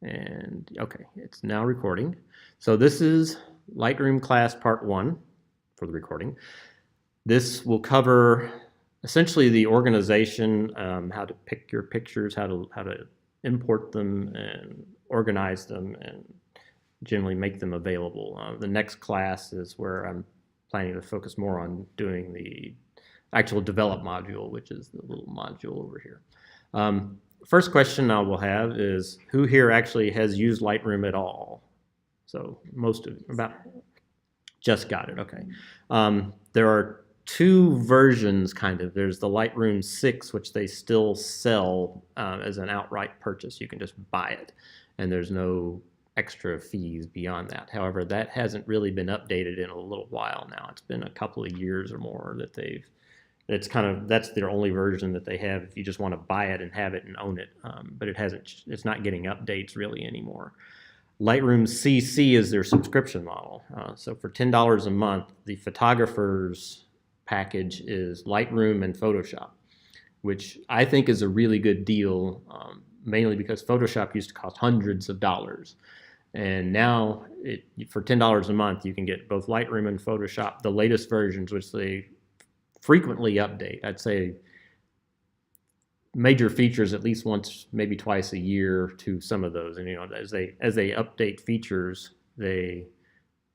And okay, it's now recording. So this is Lightroom class part 1 for the recording. This will cover essentially the organization, how to pick your pictures, how to import them and organize them and generally make them available. The next class is where I'm planning to focus more on doing the actual develop module, which is the little module over here. First question I will have is, who here actually has used Lightroom at all? So most of about just got it. Okay. There are two versions, kind of. There's the Lightroom 6, which they still sell as an outright purchase. You can just buy it, and there's no extra fees beyond that. However, that hasn't really been updated in a little while now. It's been a couple of years or more that they've. That's their only version that they have if you just want to buy it and have it and own it. But it's not getting updates really anymore. Lightroom CC is their subscription model. So for $10 a month, the photographer's package is Lightroom and Photoshop, which I think is a really good deal, mainly because Photoshop used to cost hundreds of dollars. And now, for $10 a month, you can get both Lightroom and Photoshop, the latest versions, which they frequently update. I'd say major features at least once, maybe twice a year to some of those. And as they update features, they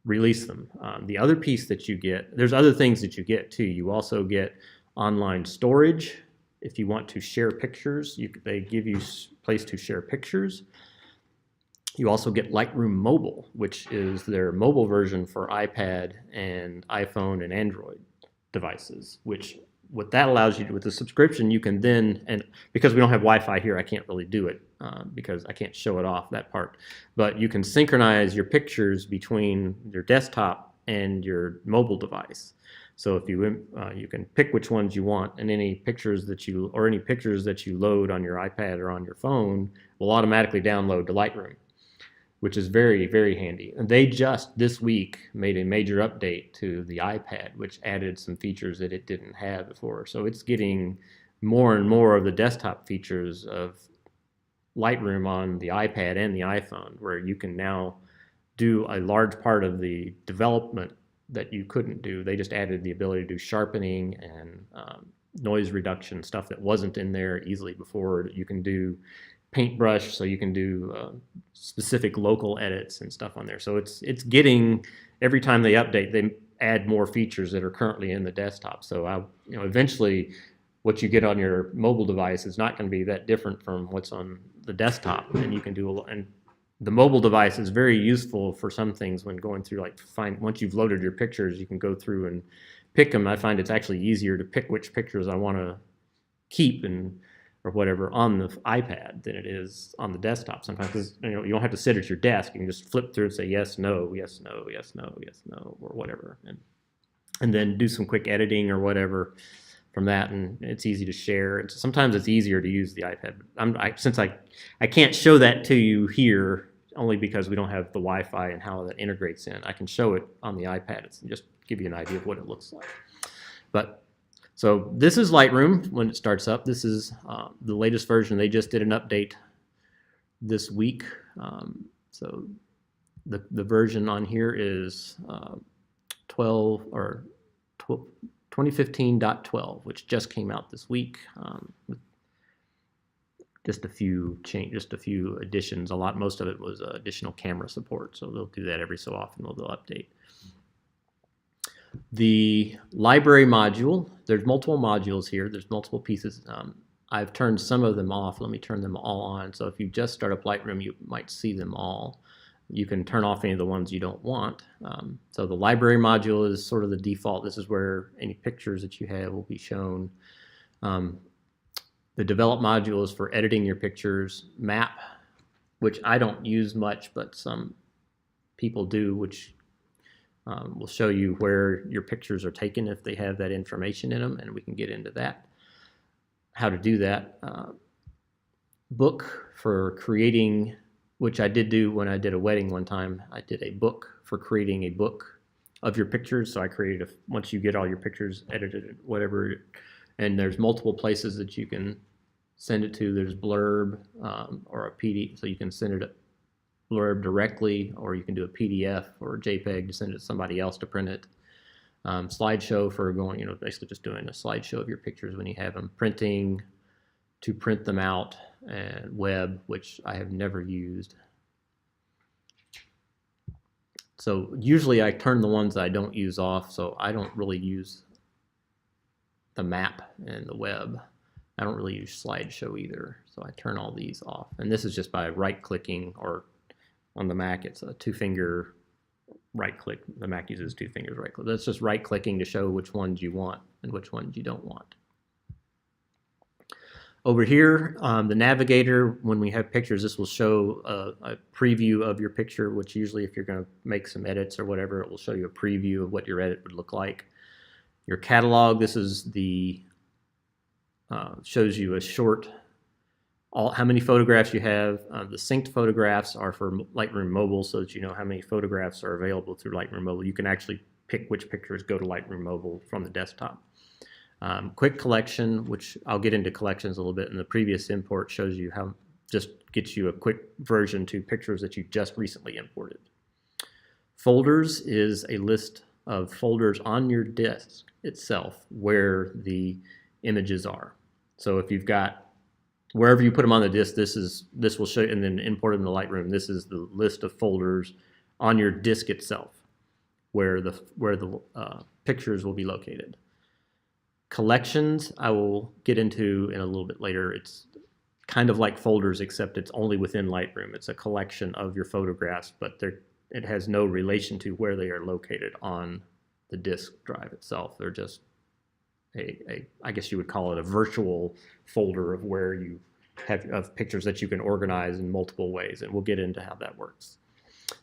release them. The other piece that you get, there's other things that you get too. You also get online storage. If you want to share pictures, they give you a place to share pictures. You also get Lightroom Mobile, which is their mobile version for iPad and iPhone and Android devices, which what that allows you to, with the subscription, you can then, and because we don't have Wi-Fi here, I can't really do it because I can't show it off, that part, but you can synchronize your pictures between your desktop and your mobile device. So if you can pick which ones you want, and any pictures that you load on your iPad or on your phone will automatically download to Lightroom, which is very, very handy. And they just this week made a major update to the iPad, which added some features that it didn't have before. So it's getting more and more of the desktop features of Lightroom on the iPad and the iPhone, where you can now do a large part of the development that you couldn't do. They just added the ability to do sharpening and noise reduction, stuff that wasn't in there easily before. You can do paintbrush, so you can do specific local edits and stuff on there. So it's getting, every time they update, they add more features that are currently in the desktop. So eventually what you get on your mobile device is not going to be that different from what's on the desktop, and you can do and the mobile device is very useful for some things when going through, like, once you've loaded your pictures, you can go through and pick them. I find it's actually easier to pick which pictures I want to keep or whatever on the iPad than it is on the desktop sometimes, because you don't have to sit at your desk. You can just flip through and say yes, no, yes, no, yes, no, yes, no, or whatever, and then do some quick editing or whatever from that, and it's easy to share. Sometimes it's easier to use the iPad. Since I can't show that to you here, only because we don't have the Wi-Fi and how that integrates in. I can show it on the iPad. It's just give you an idea of what it looks like. But so this is Lightroom when it starts up. This is the latest version. They just did an update this week. So the version on here is 2015.12, which just came out this week. With just a few additions. Most of it was additional camera support. So they'll do that every so often. They'll update. The library module, there's multiple modules here. There's multiple pieces. I've turned some of them off. Let me turn them all on. So if you just start up Lightroom, you might see them all. You can turn off any of the ones you don't want. So the library module is sort of the default. This is where any pictures that you have will be shown. The develop module is for editing your pictures. Map, which I don't use much, but some people do, which will show you where your pictures are taken if they have that information in them, and we can get into that, how to do that. Book for creating, which I did do when I did a wedding one time. I did a book for creating a book of your pictures. So I created once you get all your pictures edited, whatever, and there's multiple places that you can send it to. There's Blurb or a PD, so you can send it blurb directly, or you can do a PDF or a JPEG to send it to somebody else to print it. Slideshow for going, basically just doing a slideshow of your pictures when you have them. Printing to print them out, and web, which I have never used. So usually I turn the ones that I don't use off, so I don't really use the map and the web. I don't really use slideshow either, so I turn all these off. And this is just by right-clicking, or on the Mac it's a 2-finger right-click. The Mac uses 2 fingers right-click. That's just right-clicking to show which ones you want and which ones you don't want. Over here, the navigator, when we have pictures, this will show a preview of your picture, which usually if you're going to make some edits or whatever, it will show you a preview of what your edit would look like. Your catalog, this is the, shows you a short, how many photographs you have. The synced photographs are for Lightroom Mobile, so that you know how many photographs are available through Lightroom Mobile. You can actually pick which pictures go to Lightroom Mobile from the desktop. Quick collection, which I'll get into collections a little bit, and the previous import shows you how, just gets you a quick version to pictures that you just recently imported. Folders is a list of folders on your disk itself where the images are. So if you've got, wherever you put them on the disk, this will show you, and then import them to Lightroom. This is the list of folders on your disk itself where the pictures will be located. Collections, I will get into in a little bit later. It's kind of like folders, except it's only within Lightroom. It's a collection of your photographs, but it has no relation to where they are located on the disk drive itself. They're just I guess you would call it a virtual folder of where you have pictures that you can organize in multiple ways, and we'll get into how that works.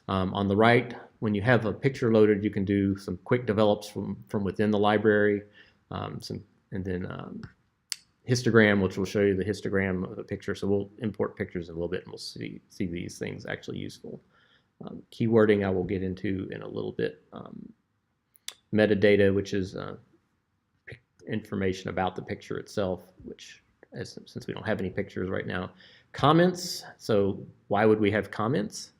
On the right, when you have a picture loaded, you can do some quick develops from within the library. And then histogram, which will show you the histogram of a picture. So we'll import pictures in a little bit, and we'll see these things actually useful. Keywording I will get into in a little bit. Metadata, which is information about the picture itself, which, since we don't have any pictures right now. Comments, so why would we have comments?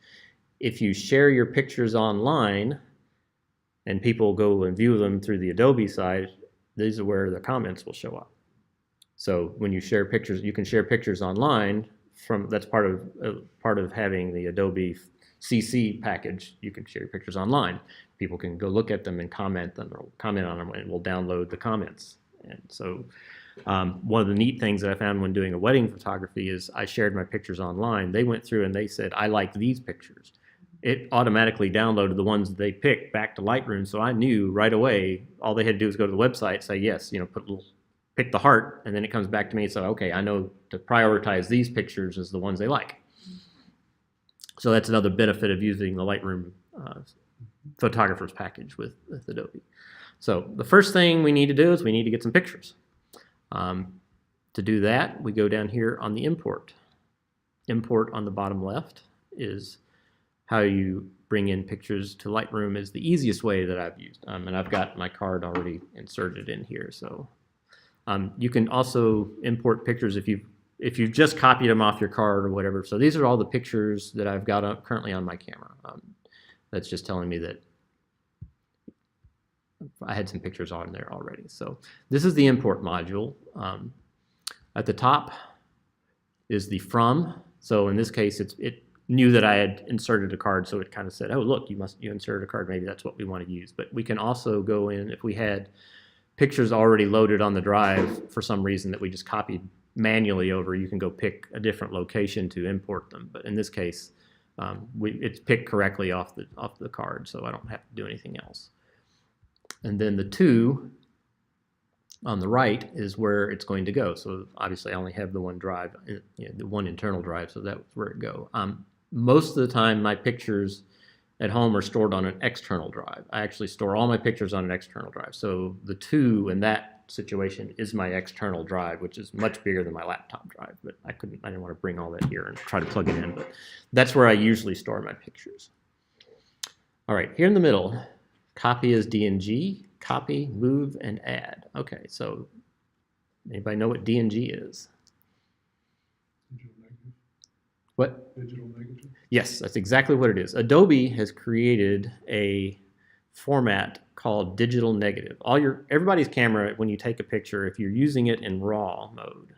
If you share your pictures online and people go and view them through the Adobe side, these are where the comments will show up. So when you share pictures, you can share pictures online. That's part of having the Adobe CC package. You can share your pictures online. People can go look at them and comment on them, and we'll download the comments. And so one of the neat things that I found when doing a wedding photography is I shared my pictures online. They went through and they said, I like these pictures. It automatically downloaded the ones that they picked back to Lightroom, so I knew right away. All they had to do was go to the website, say yes, pick the heart, and then it comes back to me and says, okay, I know to prioritize these pictures as the ones they like. So that's another benefit of using the Lightroom photographer's package with Adobe. So the first thing we need to do is we need to get some pictures. To do that, we go down here on the import. Import on the bottom left is how you bring in pictures to Lightroom is the easiest way that I've used. And I've got my card already inserted in here. So you can also import pictures if you've just copied them off your card or whatever. So these are all the pictures that I've got currently on my camera. That's just telling me that I had some pictures on there already. So this is the import module. At the top is the from. So in this case, it knew that I had inserted a card, so it kind of said, oh, look, you inserted a card. Maybe that's what we want to use. But we can also go in, if we had pictures already loaded on the drive for some reason that we just copied manually over, you can go pick a different location to import them. But in this case, it's picked correctly off the card, so I don't have to do anything else. And then the to on the right is where it's going to go. So obviously I only have the one drive, the one internal drive, so that's where it go. Most of the time my pictures at home are stored on an external drive. I actually store all my pictures on an external drive. So the to in that situation is my external drive, which is much bigger than my laptop drive, but I didn't want to bring all that here and try to plug it in, but that's where I usually store my pictures. All right, here in the middle, copy is DNG, copy, move, and add. Okay, so anybody know what DNG is? What? Digital negative? Yes, that's exactly what it is. Adobe has created a format called digital negative. Everybody's camera, when you take a picture, if you're using it in RAW mode,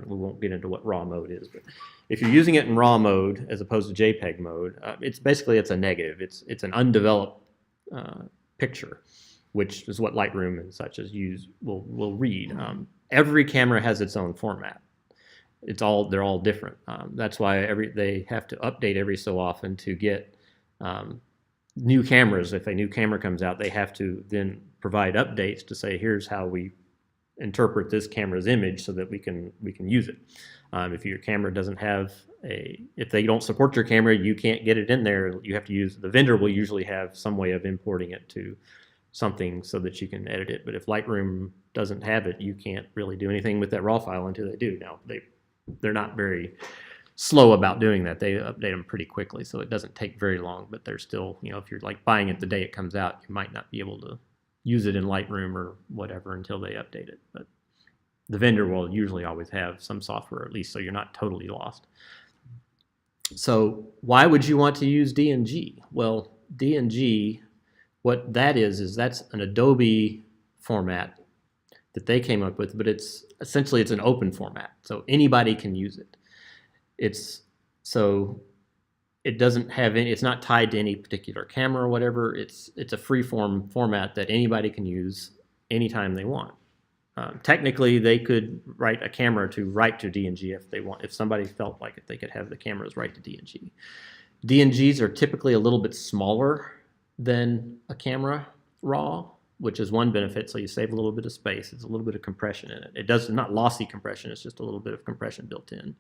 we won't get into what RAW mode is, but if you're using it in RAW mode as opposed to JPEG mode, it's a negative. It's an undeveloped picture, which is what Lightroom and such as will read. Every camera has its own format. They're all different. That's why they have to update every so often to get new cameras. If a new camera comes out, they have to then provide updates to say, here's how we interpret this camera's image so that we can use it. If your camera doesn't have if they don't support your camera, you can't get it in there. You have to use, the vendor will usually have some way of importing it to something so that you can edit it. But if Lightroom doesn't have it, you can't really do anything with that RAW file until they do. Now, they're not very slow about doing that. They update them pretty quickly, so it doesn't take very long, but they're still, if you're like buying it the day it comes out, you might not be able to use it in Lightroom or whatever until they update it. But the vendor will usually always have some software, at least, so you're not totally lost. So why would you want to use DNG? Well, DNG, what that is that's an Adobe format that they came up with, but it's an open format, so anybody can use it. It's not tied to any particular camera or whatever. It's a free-form format that anybody can use anytime they want. Technically, they could write a camera to write to DNG if they want. If somebody felt like it, they could have the cameras write to DNG. DNGs are typically a little bit smaller than a camera RAW, which is one benefit. So you save a little bit of space. It's a little bit of compression in it. It's not lossy compression. It's just a little bit of compression built in.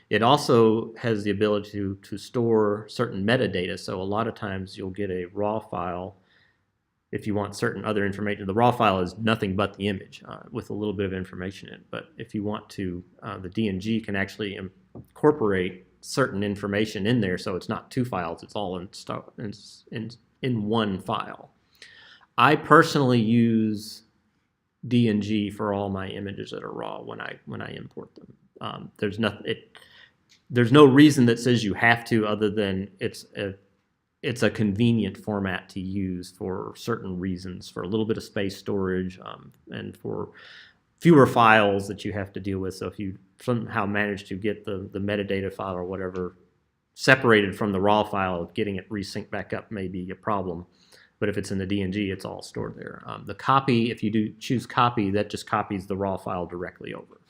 It also has the ability to store certain metadata. So a lot of times you'll get a RAW file. If you want certain other information, the RAW file is nothing but the image with a little bit of information in it. But if you want to, the DNG can actually incorporate certain information in there, so it's not two files, it's all in one file. I personally use DNG for all my images that are RAW when I import them. There's no reason that says you have to, other than it's a convenient format to use for certain reasons, for a little bit of space storage, and for fewer files that you have to deal with. So if you somehow manage to get the metadata file or whatever separated from the RAW file, getting it resynced back up may be a problem. But if it's in the DNG, it's all stored there. The copy, if you do choose copy, that just copies the RAW file directly over.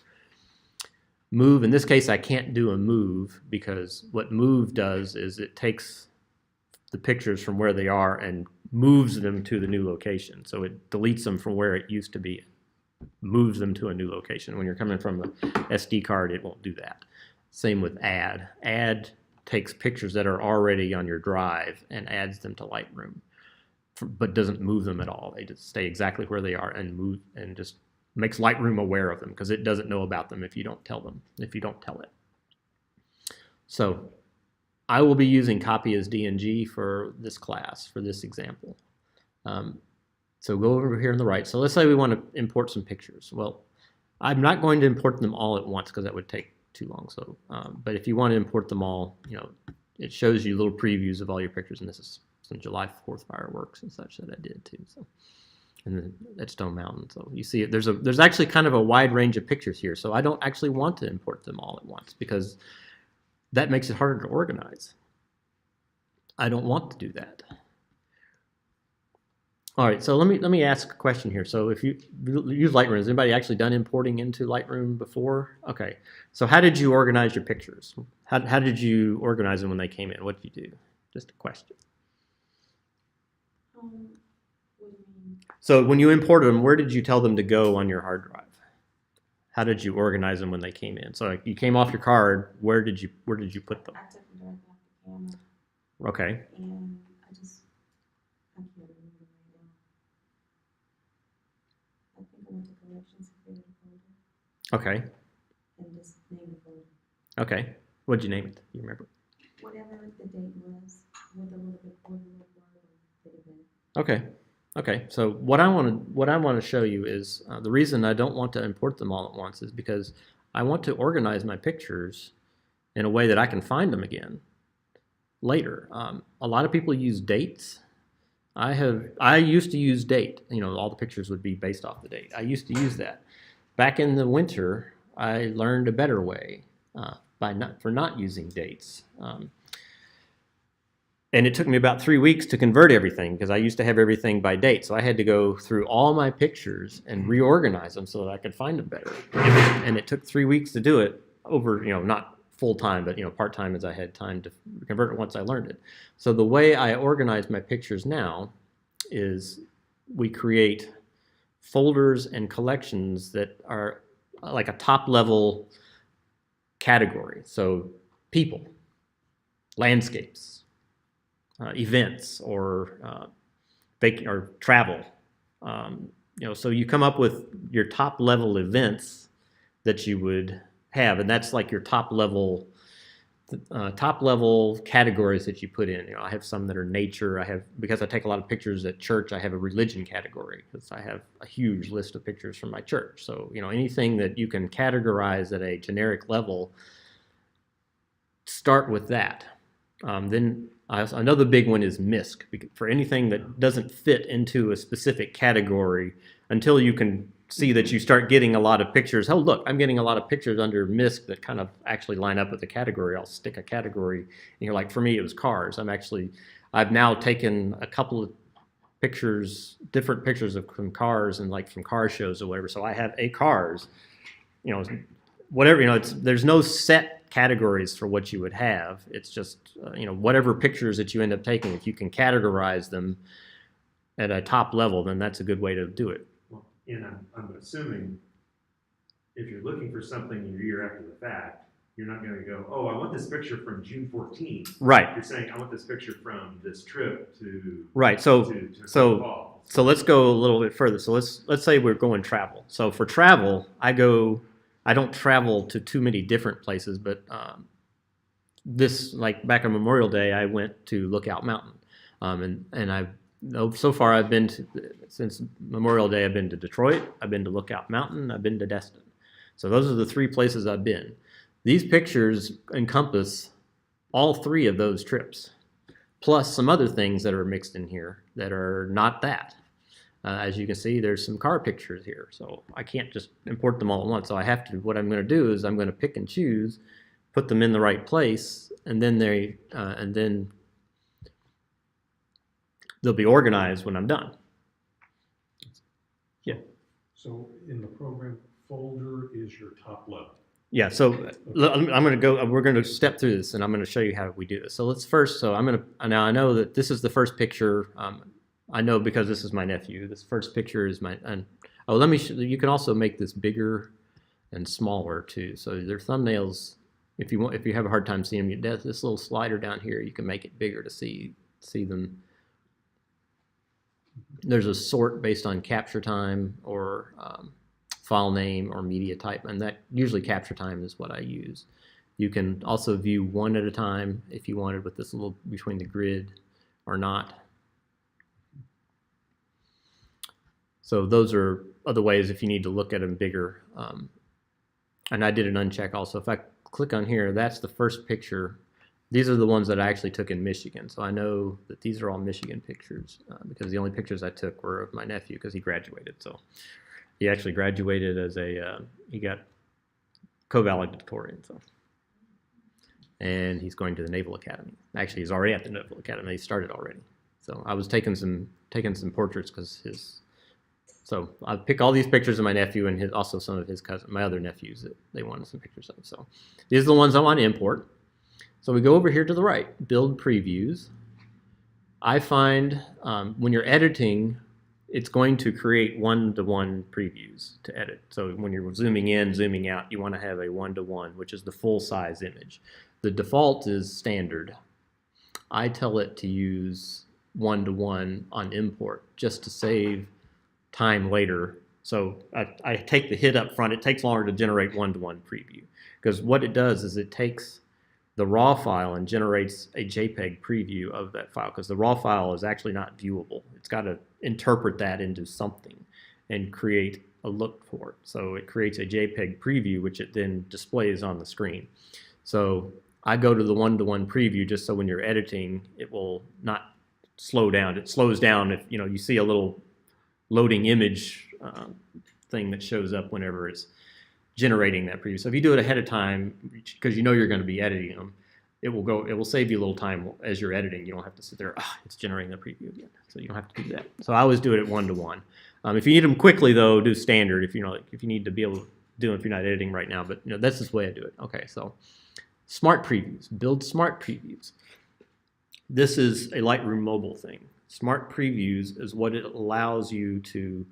Move, in this case, I can't do a move, because what move does is it takes the pictures from where they are and moves them to the new location. So it deletes them from where it used to be, moves them to a new location. When you're coming from the SD card, it won't do that. Same with add. Add takes pictures that are already on your drive and adds them to Lightroom, but doesn't move them at all. They just stay exactly where they are and move, and just makes Lightroom aware of them, because it doesn't know about them if you don't tell it. So I will be using copy as DNG for this class, for this example. So go over here on the right. So let's say we want to import some pictures. Well, I'm not going to import them all at once, because that would take too long. So, but if you want to import them all, it shows you little previews of all your pictures, and this is some July 4th fireworks and such that I did too. So, and then at Stone Mountain. So you see, there's actually kind of a wide range of pictures here. So I don't actually want to import them all at once, because that makes it harder to organize. I don't want to do that. All right, so let me ask a question here. So if you use Lightroom, has anybody actually done importing into Lightroom before? Okay, so how did you organize your pictures? How did you organize them when they came in? What did you do? Just a question. What do you mean? So when you imported them, where did you tell them to go on your hard drive? How did you organize them when they came in? So you came off your card. Where did you put them? I took them directly off the camera. Okay. And I can't remember right now. I think I went to collections and created a folder. Okay. And just named the folder. Okay. What'd you name it? You remember? Whatever the date was, with a little bit more than the event. Okay. Okay. So what I want to show you is the reason I don't want to import them all at once is because I want to organize my pictures in a way that I can find them again later. A lot of people use dates. I used to use date. All the pictures would be based off the date. I used to use that. Back in the winter, I learned a better way for not using dates. And it took me about 3 weeks to convert everything because I used to have everything by date. So I had to go through all my pictures and reorganize them so that I could find them better. And it took 3 weeks to do it over, not full time, but part time as I had time to convert it once I learned it. So the way I organize my pictures now is we create folders and collections that are like a top level category. So people, landscapes, events, or travel. So you come up with your top level events that you would have, and that's like your top level categories that you put in. I have some that are nature. Because I take a lot of pictures at church, I have a religion category because I have a huge list of pictures from my church. So anything that you can categorize at a generic level, start with that. Then another big one is MISC. For anything that doesn't fit into a specific category, until you can see that you start getting a lot of pictures. Oh, look, I'm getting a lot of pictures under MISC that kind of actually line up with the category. I'll stick a category. And you're like, for me, it was cars. I've now taken a couple of pictures, different pictures of some cars and like from car shows or whatever. So I have a cars, whatever, there's no set categories for what you would have. It's just, whatever pictures that you end up taking, if you can categorize them at a top level, then that's a good way to do it. Well, and I'm assuming if you're looking for something a year after the fact, you're not going to go, oh, I want this picture from June 14th. Right. You're saying, I want this picture from this trip to right. So let's go a little bit further. So let's say we're going travel. So for travel, I don't travel to too many different places, but like back on Memorial Day, I went to Lookout Mountain, and so far since Memorial Day, I've been to Detroit, I've been to Lookout Mountain, I've been to Destin. So those are the 3 places I've been. These pictures encompass all 3 of those trips, plus some other things that are mixed in here that are not that. As you can see, there's some car pictures here, so I can't just import them all at once. So what I'm going to do is I'm going to pick and choose, put them in the right place, and then they'll be organized when I'm done. Yeah. So in the program, folder is your top level. Yeah. So we're going to step through this, and I'm going to show you how we do this. So let's first. So now I know that this is the first picture. I know because this is my nephew. This first picture is let me you can also make this bigger and smaller too. So their thumbnails, if you have a hard time seeing them, there's this little slider down here. You can make it bigger to see them. There's a sort based on capture time or file name or media type, and that usually capture time is what I use. You can also view one at a time if you wanted with this little between the grid or not. So those are other ways if you need to look at them bigger. And I did an uncheck also. If I click on here, that's the first picture. These are the ones that I actually took in Michigan. So I know that these are all Michigan pictures because the only pictures I took were of my nephew because he graduated. So he actually graduated as he got co-valedictorian. So, and he's going to the Naval Academy. Actually, he's already at the Naval Academy. He started already. So I was taking some portraits because so I pick all these pictures of my nephew and also some of his cousins, my other nephews that they wanted some pictures of. So these are the ones I want to import. So we go over here to the right, build previews. I find when you're editing, it's going to create one-to-one previews to edit. So when you're zooming in, zooming out, you want to have a one-to-one, which is the full-size image. The default is standard. I tell it to use one-to-one on import just to save time later. So I take the hit up front. It takes longer to generate one-to-one preview because what it does is it takes the raw file and generates a JPEG preview of that file because the raw file is actually not viewable. It's got to interpret that into something and create a look for it. So it creates a JPEG preview, which it then displays on the screen. So I go to the one-to-one preview just so when you're editing, it will not slow down. It slows down if you see a little loading image thing that shows up whenever it's generating that preview. So if you do it ahead of time, because you're going to be editing them, it will save you a little time as you're editing. You don't have to sit there, it's generating the preview again. So you don't have to do that. So I always do it at one-to-one. If you need them quickly though, do standard if if you need to be able to do it if you're not editing right now, but that's just the way I do it. Okay, so smart previews, build smart previews. This is a Lightroom mobile thing. Smart previews is what it allows you to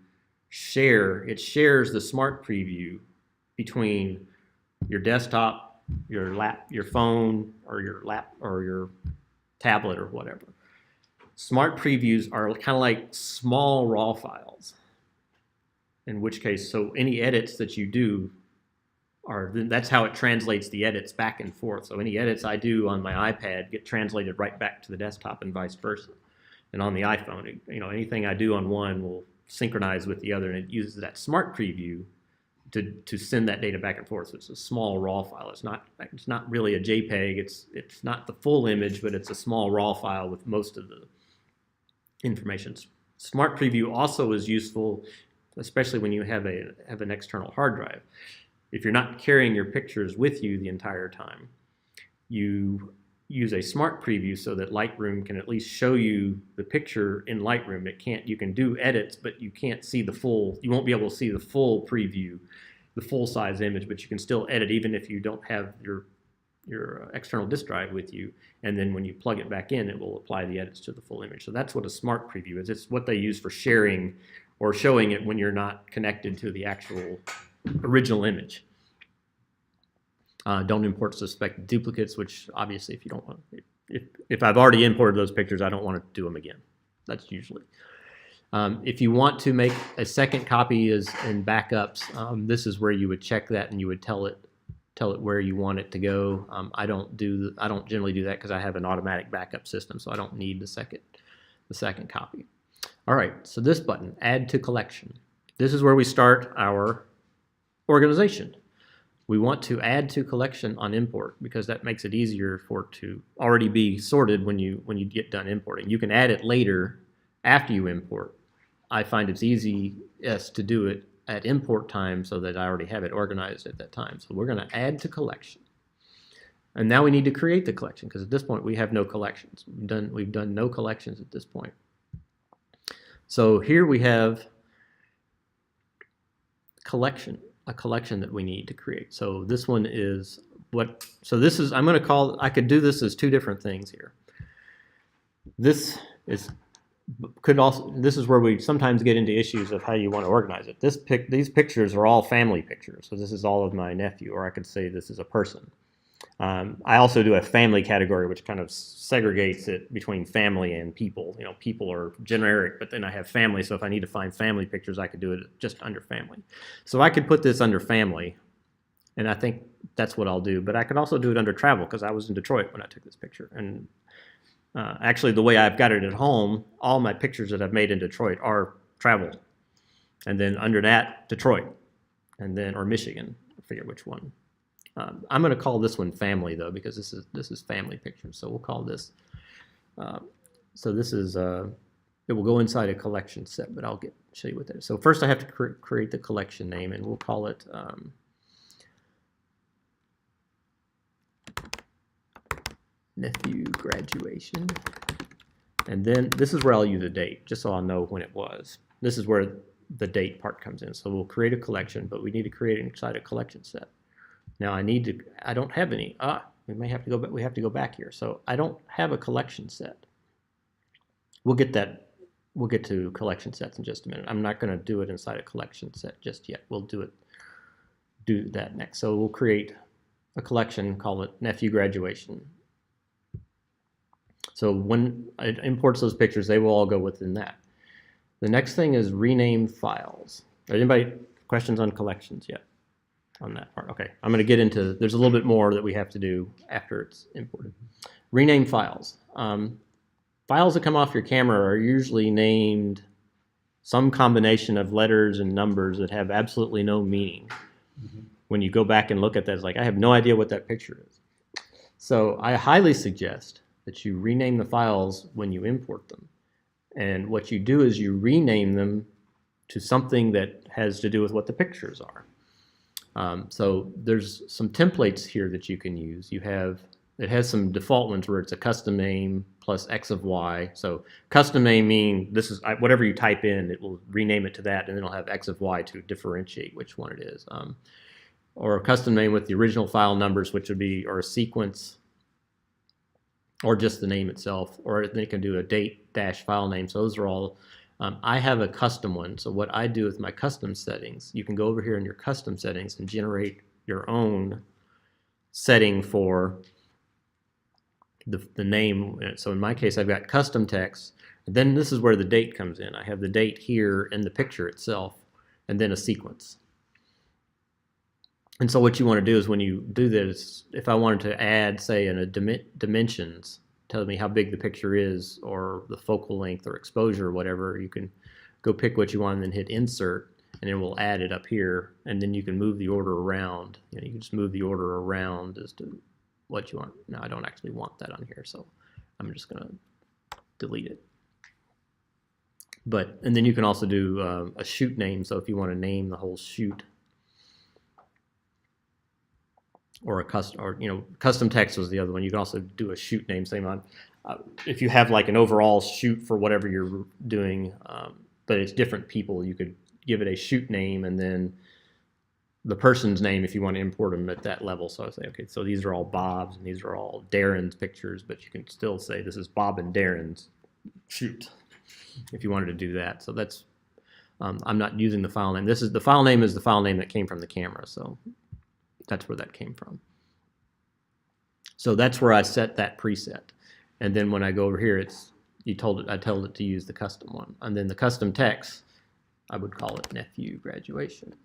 share. It shares the smart preview between your desktop, your phone, or your tablet or whatever. Smart previews are kind of like small raw files. In which case, so any edits that you do that's how it translates the edits back and forth. So any edits I do on my iPad get translated right back to the desktop and vice versa. And on the iPhone, anything I do on one will synchronize with the other, and it uses that smart preview to send that data back and forth. So it's a small raw file. It's not really a JPEG. It's not the full image, but it's a small raw file with most of the information. Smart preview also is useful, especially when you have an external hard drive. If you're not carrying your pictures with you the entire time, you use a smart preview so that Lightroom can at least show you the picture in Lightroom. You can do edits, but you can't see you won't be able to see the full preview, the full size image, but you can still edit even if you don't have your external disk drive with you. And then when you plug it back in, it will apply the edits to the full image. So that's what a smart preview is. It's what they use for sharing or showing it when you're not connected to the actual original image. Don't import suspected duplicates, which obviously if you don't want, if I've already imported those pictures, I don't want to do them again. That's usually. If you want to make a second copy in backups, this is where you would check that and you would tell it where you want it to go. I don't generally do that because I have an automatic backup system, so I don't need the second copy. All right, so this button, Add to Collection. This is where we start our organization. We want to add to collection on import because that makes it easier for it to already be sorted when you get done importing. You can add it later after you import. I find it's easiest to do it at import time so that I already have it organized at that time. So we're going to add to collection. And now we need to create the collection because at this point we have no collections. We've done no collections at this point. So here we have a collection that we need to create. So this one is I could do this as two different things here. This is where we sometimes get into issues of how you want to organize it. These pictures are all family pictures. So this is all of my nephew, or I could say this is a person. I also do a family category, which kind of segregates it between family and people. People are generic, but then I have family. So if I need to find family pictures, I could do it just under family. So I could put this under family, and I think that's what I'll do. But I could also do it under travel because I was in Detroit when I took this picture. And actually, the way I've got it at home, all my pictures that I've made in Detroit are travel. And then under that, Detroit, or Michigan. I forget which one. I'm going to call this one family though because this is family pictures. So we'll call this. So this is it will go inside a collection set, but I'll show you what that is. So first I have to create the collection name, and we'll call it nephew graduation. And then this is where I'll use a date, just so I'll know when it was. This is where the date part comes in. So we'll create a collection, but we need to create it inside a collection set. Now I don't have any. We may have to go back. We have to go back here. So I don't have a collection set. We'll get to collection sets in just a minute. I'm not going to do it inside a collection set just yet. We'll do that next. So we'll create a collection, call it nephew graduation. So when it imports those pictures, they will all go within that. The next thing is rename files. Anybody questions on collections yet? On that part. Okay, I'm going to get into, there's a little bit more that we have to do after it's imported. Rename files. Files that come off your camera are usually named some combination of letters and numbers that have absolutely no meaning. When you go back and look at that, it's like, I have no idea what that picture is. So I highly suggest that you rename the files when you import them. And what you do is you rename them to something that has to do with what the pictures are. So there's some templates here that you can use. It has some default ones where it's a custom name plus X of Y. So custom name meaning this is whatever you type in, it will rename it to that, and then it'll have X of Y to differentiate which one it is. Or a custom name with the original file numbers, which would be, or a sequence, or just the name itself, or they can do a date dash file name. So those are all. I have a custom one. So what I do with my custom settings, you can go over here in your custom settings and generate your own setting for the name. So in my case, I've got custom text. And then this is where the date comes in. I have the date here in the picture itself, and then a sequence. And so what you want to do is when you do this, if I wanted to add, say, in a dimensions, tell me how big the picture is, or the focal length or exposure or whatever, you can go pick what you want and then hit insert, and it will add it up here, and then you can move the order around. You can just move the order around as to what you want. Now I don't actually want that on here, so I'm just going to delete it. And then you can also do a shoot name. So if you want to name the whole shoot, or custom text was the other one. You can also do a shoot name, same on. If you have like an overall shoot for whatever you're doing, but it's different people, you could give it a shoot name and then the person's name if you want to import them at that level. So I say, okay, so these are all Bob's and these are all Darren's pictures, but you can still say this is Bob and Darren's shoot if you wanted to do that. So that's, I'm not using the file name. The file name is the file name that came from the camera. So that's where that came from. So that's where I set that preset. And then when I go over here, I told it to use the custom one. And then the custom text, I would call it nephew graduation.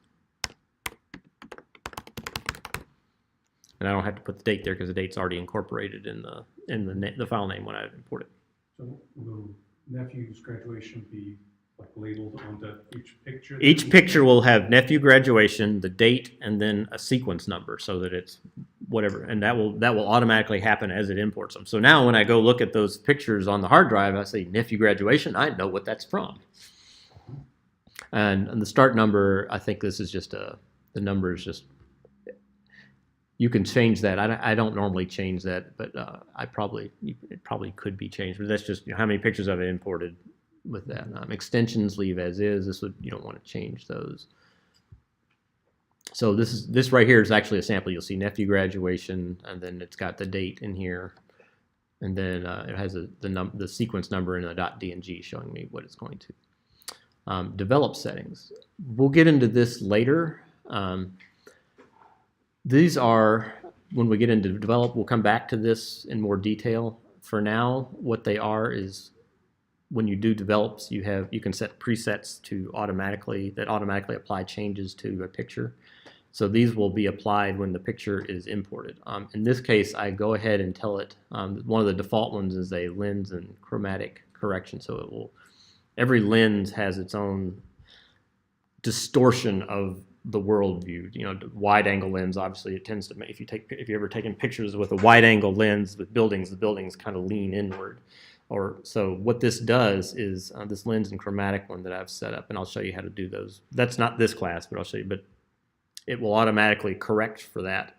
And I don't have to put the date there because the date's already incorporated in the file name when I import it. So will nephew's graduation be like labeled onto each picture? Each picture will have nephew graduation, the date, and then a sequence number so that it's whatever, and that will automatically happen as it imports them. So now when I go look at those pictures on the hard drive, I say nephew graduation, I know what that's from. And the start number, I think this is just the number is just, you can change that. I don't normally change that, but it probably could be changed. But that's just how many pictures I've imported with that. Extensions leave as is. You don't want to change those. So this right here is actually a sample. You'll see nephew graduation, and then it's got the date in here, and then it has the sequence number in a .dng showing me what it's going to. Develop settings. We'll get into this later. These are, when we get into develop, we'll come back to this in more detail. For now, what they are is when you do develops, you can set presets to automatically apply changes to a picture. So these will be applied when the picture is imported. In this case, I go ahead and tell it, one of the default ones is a lens and chromatic correction. So every lens has its own distortion of the world view. Wide angle lens, obviously it tends to make, if you've ever taken pictures with a wide angle lens with buildings, the buildings kind of lean inward. So what this does is this lens and chromatic one that I've set up, and I'll show you how to do those. That's not this class, but I'll show you. But it will automatically correct for that,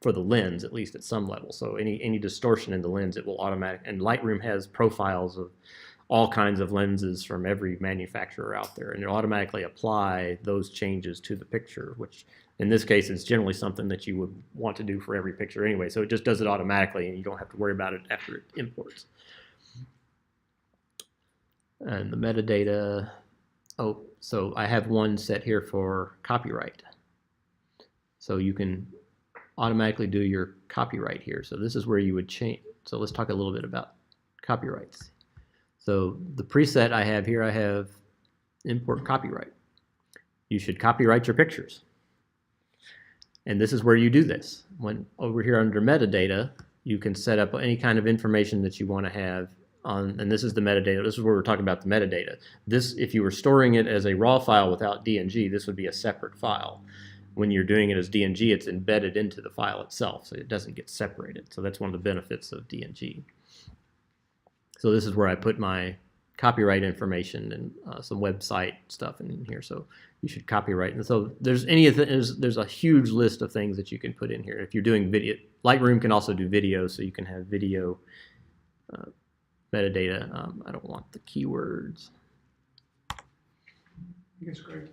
for the lens, at least at some level. So any distortion in the lens, it will automatically. And Lightroom has profiles of all kinds of lenses from every manufacturer out there, and it'll automatically apply those changes to the picture, which in this case is generally something that you would want to do for every picture anyway. So it just does it automatically, and you don't have to worry about it after it imports. And the metadata, so I have one set here for copyright. So you can automatically do your copyright here. So this is where you would change. So let's talk a little bit about copyrights. So the preset I have here, I have import copyright. You should copyright your pictures. And this is where you do this. When over here under metadata, you can set up any kind of information that you want to have on, and this is the metadata. This is where we're talking about the metadata. This, if you were storing it as a raw file without DNG, this would be a separate file. When you're doing it as DNG, it's embedded into the file itself, so it doesn't get separated. So that's one of the benefits of DNG. So this is where I put my copyright information and some website stuff in here. So you should copyright. And so there's a huge list of things that you can put in here. If you're doing video, Lightroom can also do video, so you can have video metadata. I don't want the keywords. I guess, Greg,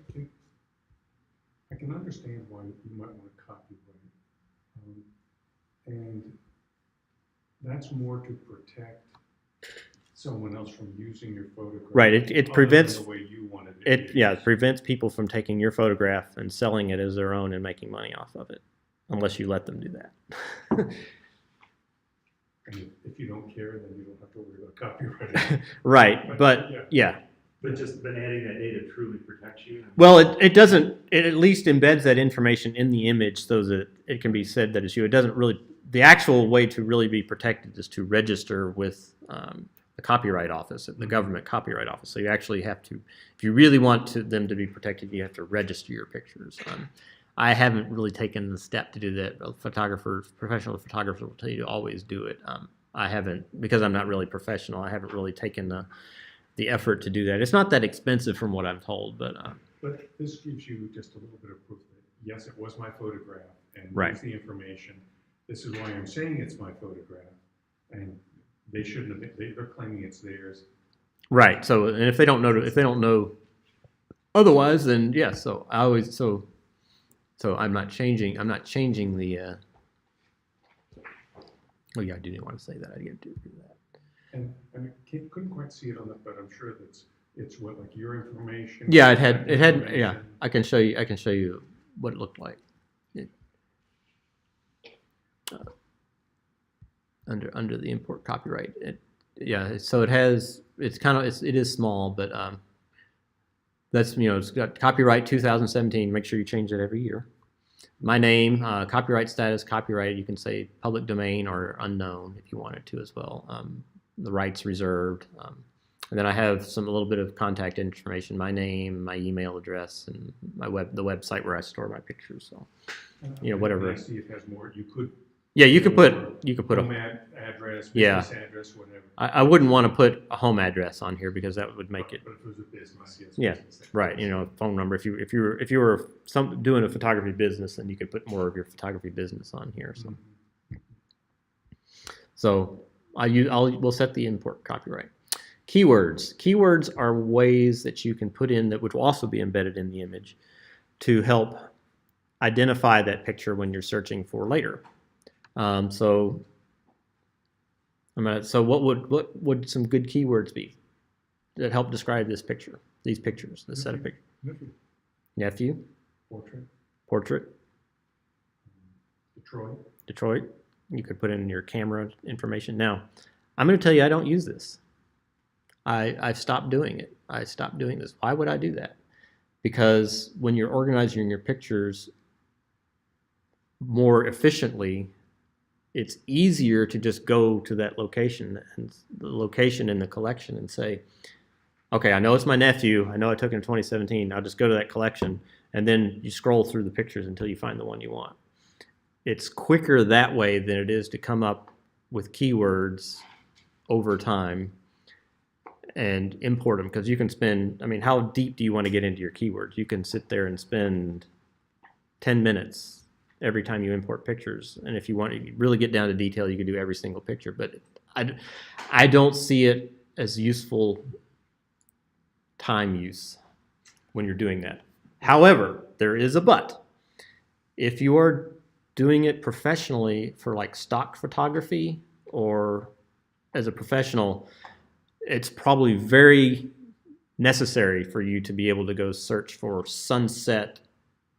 I can understand why you might want to copyright. And that's more to protect someone else from using your photograph. Right. It prevents the way you wanted it. Yeah, it prevents people from taking your photograph and selling it as their own and making money off of it, unless you let them do that. And if you don't care, then you don't have to worry about copyright. Right. But yeah. But adding that data truly protects you. Well, it doesn't. It at least embeds that information in the image so that it can be said that it's you. It doesn't really. The actual way to really be protected is to register with the Copyright Office, the government Copyright Office. So you actually have to, if you really want them to be protected, you have to register your pictures. I haven't really taken the step to do that. Professional photographers will tell you to always do it. I haven't, because I'm not really professional. I haven't really taken the effort to do that. It's not that expensive from what I'm told, but this gives you just a little bit of proof that yes, it was my photograph, and right. here's the information. This is why I'm saying it's my photograph, and they shouldn't have. They're claiming it's theirs. Right. So, and if they don't know otherwise, then yes. Yeah, so I always so I'm not changing the. Oh yeah, I didn't want to say that. I didn't do that. And couldn't quite see it on that, but I'm sure it's what, like, your information. Yeah, it had yeah. I can show you what it looked like. Under the import copyright, yeah. So it is small, but that's, it's got copyright 2017. Make sure you change that every year. My name, copyright status, copyrighted. You can say public domain or unknown if you wanted to as well. The rights reserved, and then I have a little bit of contact information: my name, my email address, and the website where I store my pictures. So, whatever. I see it has more. You could. Yeah, you could put home address, business address, whatever. I wouldn't want to put a home address on here because that would make it. But if it was a business, yes. Yeah, right. Phone number. If you were doing a photography business, then you could put more of your photography business on here. So we'll set the import copyright. Keywords. Keywords are ways that you can put in that would also be embedded in the image to help identify that picture when you're searching for later. So what would some good keywords be that help describe this picture, these pictures, this set of pictures? Nephew. Portrait. Detroit. You could put in your camera information. Now, I'm going to tell you I don't use this. I've stopped doing it. I stopped doing this. Why would I do that? Because when you're organizing your pictures more efficiently, it's easier to just go to that location and the location in the collection and say, okay, I know it's my nephew. I know I took it in 2017. I'll just go to that collection, and then you scroll through the pictures until you find the one you want. It's quicker that way than it is to come up with keywords over time and import them, because you can spend, how deep do you want to get into your keywords? You can sit there and spend 10 minutes every time you import pictures, and if you want to really get down to detail, you can do every single picture, but I don't see it as useful time use when you're doing that. However, there is a but. If you are doing it professionally for like stock photography or as a professional, it's probably very necessary for you to be able to go search for sunset,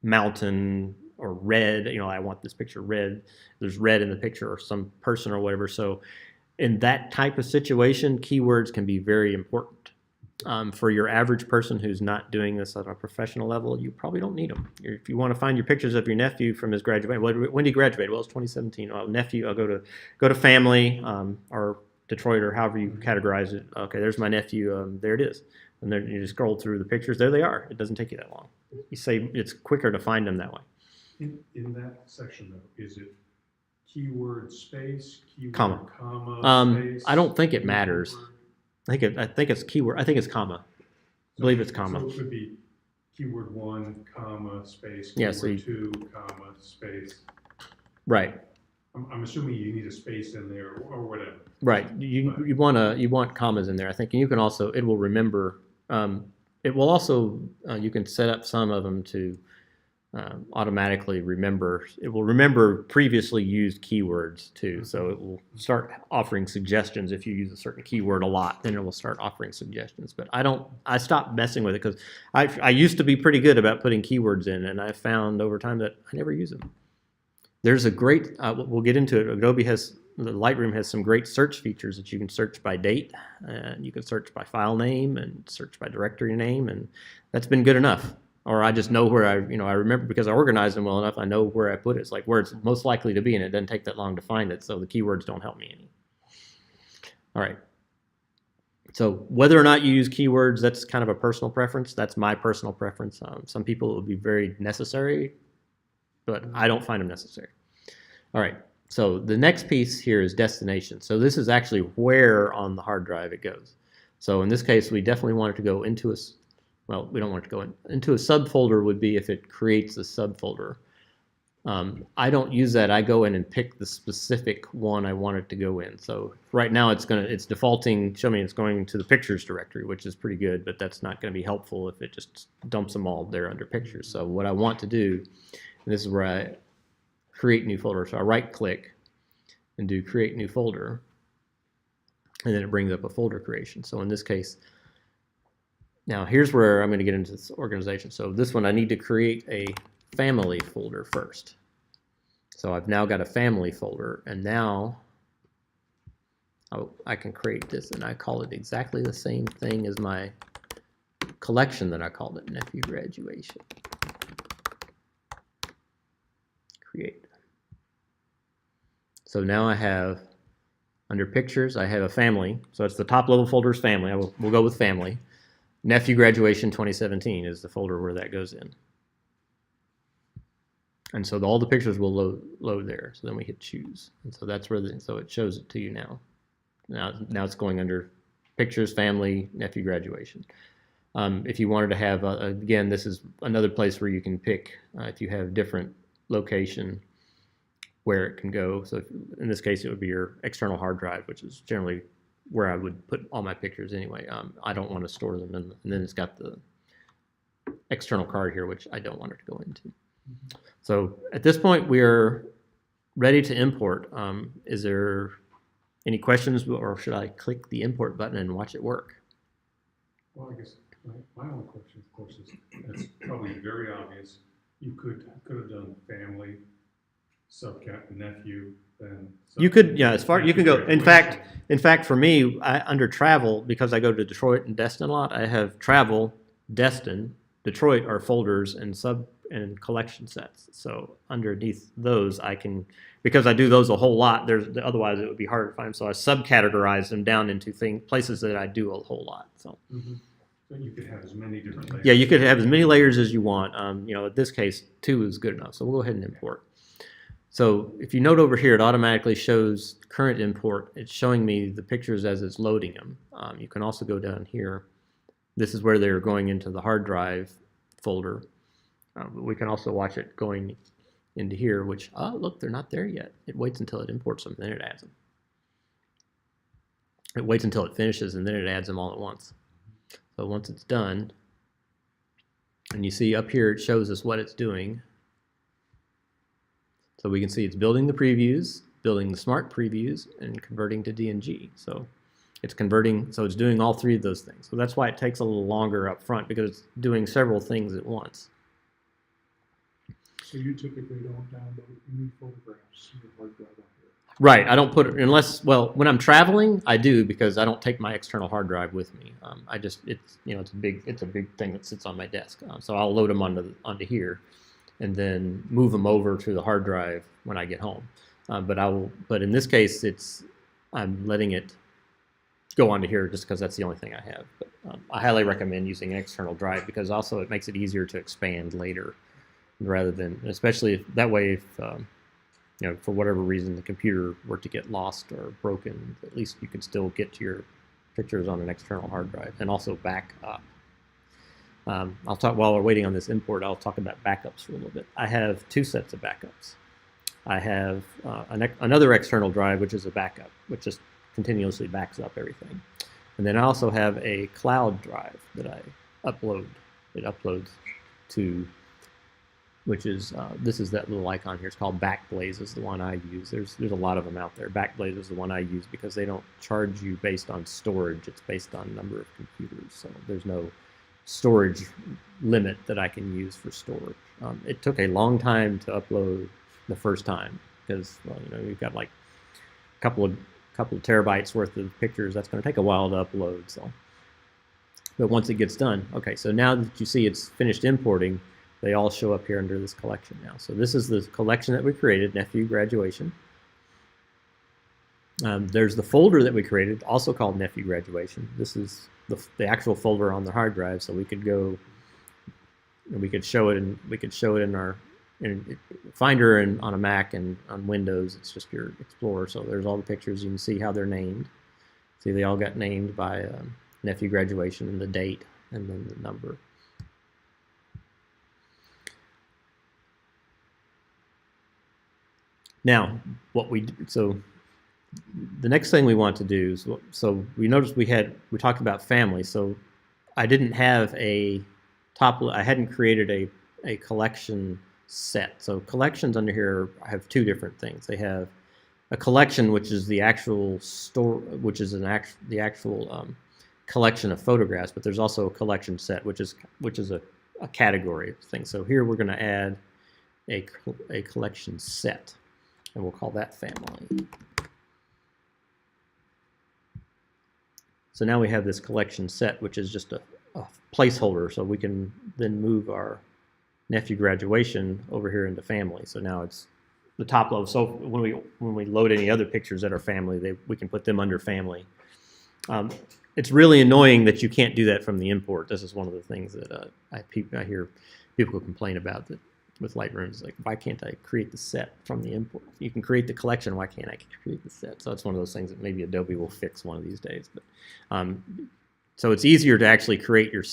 mountain, or red. I want this picture red. There's red in the picture, or some person or whatever. So in that type of situation, keywords can be very important. For your average person who's not doing this at a professional level, you probably don't need them. If you want to find your pictures of your nephew from his graduation, when did he graduate? Well, it's 2017. Oh, nephew, I'll go to family, or Detroit, or however you categorize it. Okay, there's my nephew. There it is. And then you just scroll through the pictures. There they are. It doesn't take you that long. You say it's quicker to find them that way. In that section though, is it keyword space, keyword Comma. comma, space? I don't think it matters. keyword? I think it's keyword. I think it's comma. I believe it's comma. So it could be keyword 1, comma, space, Yeah, keyword so 2, comma, space. Right. I'm assuming you need a space in there or whatever. Right. You want commas in there, I think, and you can also it will remember. It will also you can set up some of them to automatically remember. It will remember previously used keywords too, so it will start offering suggestions if you use a certain keyword a lot. Then it will start offering suggestions. But I stopped messing with it because I used to be pretty good about putting keywords in, and I found over time that I never use them. There's a great, we'll get into it. The Lightroom has some great search features that you can search by date, and you can search by file name and search by directory name, and that's been good enough. Or I just know where I remember because I organized them well enough, I know where I put it. It's like where it's most likely to be, and it doesn't take that long to find it, so the keywords don't help me any. All right. So whether or not you use keywords, that's kind of a personal preference. That's my personal preference. Some people it would be very necessary, but I don't find them necessary. All right, so the next piece here is destination. So this is actually where on the hard drive it goes. So in this case, we definitely want it to go into we don't want it to go into a subfolder would be if it creates a subfolder. I don't use that. I go in and pick the specific one I want it to go in. So right now it's defaulting, it's going to the pictures directory, which is pretty good, but that's not going to be helpful if it just dumps them all there under pictures. So what I want to do, and this is where I create new folder. So I right click and do create new folder, and then it brings up a folder creation. So in this case, now here's where I'm going to get into this organization. So this one I need to create a family folder first. So I've now got a family folder, and now I can create this, and I call it exactly the same thing as my collection that I called it, Nephew Graduation. Create. So now I have, under pictures, I have a family. So it's the top level folder is family. We'll go with family. Nephew Graduation 2017 is the folder where that goes in. And so all the pictures will load there. So then we hit choose. And so that's where so it shows it to you now. Now it's going under pictures, family, nephew graduation. If you wanted to have, again, this is another place where you can pick if you have different location where it can go. So in this case, it would be your external hard drive, which is generally where I would put all my pictures anyway. I don't want to store them in, and then it's got the external card here, which I don't want it to go into. So at this point, we are ready to import. Is there any questions, or should I click the import button and watch it work? Well, I guess my only question, of course, is it's probably very obvious. You could have done family, subcat, nephew, then you could, yeah, as far you can go. In fact, for me, under travel, because I go to Detroit and Destin a lot, I have travel, Destin, Detroit are folders and collection sets. So underneath those, I can, because I do those a whole lot. Otherwise it would be harder to find. So I subcategorize them down into places that I do a whole lot. So. Mm-hmm. So you could have as many different layers. Yeah, you could have as many layers as you want. In this case, 2 is good enough. So we'll go ahead and import. So if you note over here, it automatically shows current import. It's showing me the pictures as it's loading them. You can also go down here. This is where they're going into the hard drive folder. We can also watch it going into here, which, look, they're not there yet. It waits until it imports them, then it adds them. It waits until it finishes, and then it adds them all at once. So once it's done, and you see up here, it shows us what it's doing. So we can see it's building the previews, building the smart previews, and converting to DNG. So it's converting, so it's doing all 3 of those things. So that's why it takes a little longer up front, because it's doing several things at once. So you typically don't download any photographs in your hard drive out here? Right, I don't put it, unless, well, when I'm traveling, I do, because I don't take my external hard drive with me. It's a big thing that sits on my desk. So I'll load them onto here, and then move them over to the hard drive when I get home. But in this case, I'm letting it go onto here just because that's the only thing I have. But I highly recommend using an external drive, because also it makes it easier to expand later. rather than, especially if, that way if you know, for whatever reason the computer were to get lost or broken, at least you can still get to your pictures on an external hard drive and also back up. I'll talk, while we're waiting on this import, I'll talk about backups for a little bit. I have two sets of backups. I have another external drive, which is a backup, which just continuously backs up everything. And then I also have a cloud drive that I upload. It uploads to, which is, this is that little icon here. It's called Backblaze is the one I use. There's a lot of them out there. Backblaze is the one I use because they don't charge you based on storage. It's based on number of computers. So there's no storage limit that I can use for storage. It took a long time to upload the first time because, well, you know, you've got like a couple of terabytes worth of pictures. That's going to take a while to upload. So, but once it gets done, okay. So now that you see it's finished importing, they all show up here under this collection now. So this is the collection that we created, Nephew Graduation. There's the folder that we created, also called Nephew Graduation. This is the actual folder on the hard drive, so we could go and we could show it in our Finder and on a Mac and on Windows. It's just your Explorer. So there's all the pictures. You can see how they're named. See, they all got named by Nephew Graduation and the date and then the number. Now, so the next thing we want to do is, so we noticed we talked about family. So I didn't have I hadn't created a collection set. So collections under here have two different things. They have a collection, which is the actual which is the actual collection of photographs, but there's also a collection set, which is a category of things. So here we're going to add a collection set, and we'll call that family. So now we have this collection set, which is just a placeholder, so we can then move our Nephew Graduation over here into family. So now it's the top level. So when we load any other pictures that are family, we can put them under family. It's really annoying that you can't do that from the import. This is one of the things that I hear people complain about that with Lightroom. It's like, why can't I create the set from the import? You can create the collection. Why can't I create the set? So it's one of those things that maybe Adobe will fix one of these days. But so it's easier to actually create your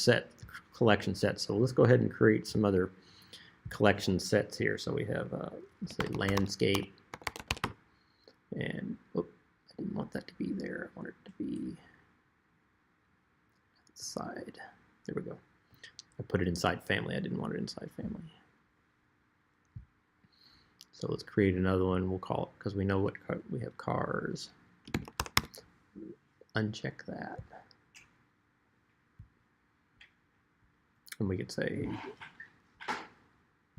collection set. So let's go ahead and create some other collection sets here. So we have, let's say, landscape, and I didn't want that to be there. I want it to be side. There we go. I put it inside family. I didn't want it inside family. So let's create another one. We'll call it, because we know what we have, cars. Uncheck that. And we could say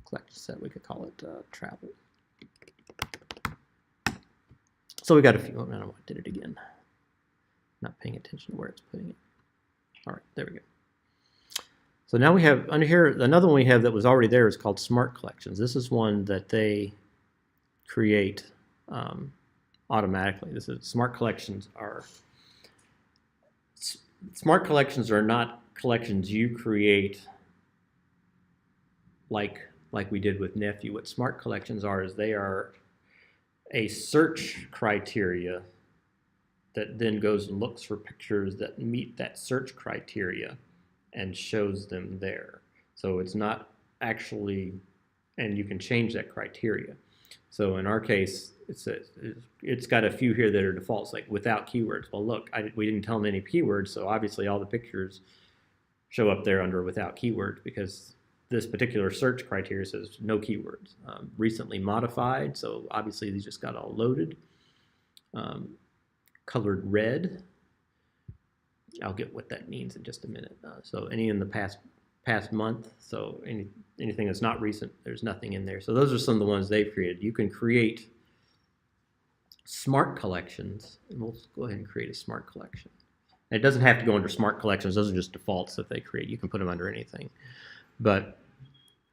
collection set. We could call it travel. So we got a few. I don't know. I did it again. Not paying attention to where it's putting it. All right, there we go. So now we have under here another one we have that was already there is called Smart Collections. This is one that they create automatically. This is Smart Collections are not collections you create like we did with Nephew. What Smart Collections are is they are a search criteria that then goes and looks for pictures that meet that search criteria and shows them there. So it's not actually, and you can change that criteria. So in our case, it's got a few here that are defaults, like without keywords. Well, look, we didn't tell them any keywords, so obviously all the pictures show up there under without keywords because this particular search criteria says no keywords. Recently modified, so obviously these just got all loaded. Colored red. I'll get what that means in just a minute. So any in the past month, so anything that's not recent, there's nothing in there. So those are some of the ones they've created. You can create smart collections, and we'll go ahead and create a smart collection. And it doesn't have to go under smart collections. Those are just defaults that they create. You can put them under anything. But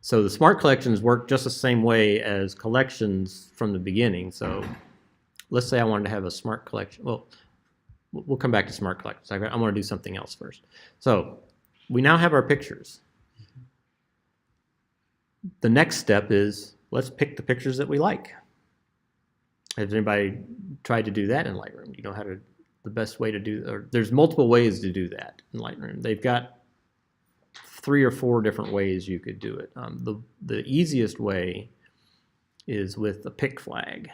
so the smart collections work just the same way as collections from the beginning. So let's say I wanted to have a smart collection. Well, we'll come back to smart collections. I want to do something else first. So we now have our pictures. the next step is let's pick the pictures that we like. Has anybody tried to do that in Lightroom? You know how to, the best way to do, or there's multiple ways to do that in Lightroom. They've got 3 or 4 different ways you could do it. The easiest way is with a pick flag.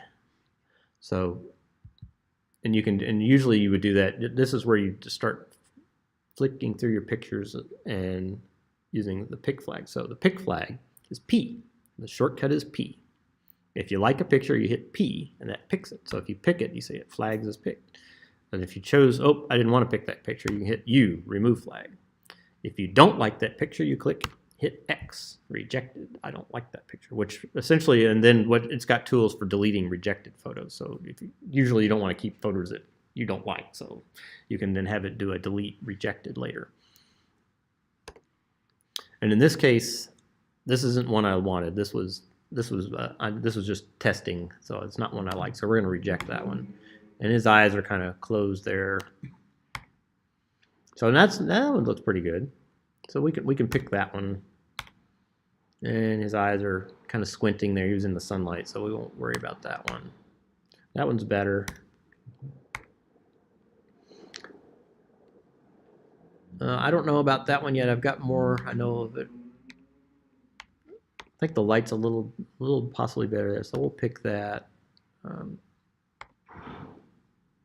So, and you can, and usually you would do that. This is where you just start flicking through your pictures and using the pick flag. So the pick flag is P. The shortcut is P. If you like a picture, you hit P, and that picks it. So if you pick it, you say it flags as picked. And if you chose, oh, I didn't want to pick that picture, you can hit U, remove flag. If you don't like that picture, you click hit X, rejected. I don't like that picture, which essentially, and then what it's got tools for deleting rejected photos. So usually you don't want to keep photos that you don't like, so you can then have it do a delete rejected later. And in this case, this isn't one I wanted. This was just testing, so it's not one I like. So we're going to reject that one. And his eyes are kind of closed there. So that one looks pretty good. So we can pick that one. And his eyes are kind of squinting there. He was in the sunlight, so we won't worry about that one. That one's better. I don't know about that one yet. I've got more. I know of it. I think the light's a little possibly better there, so we'll pick that.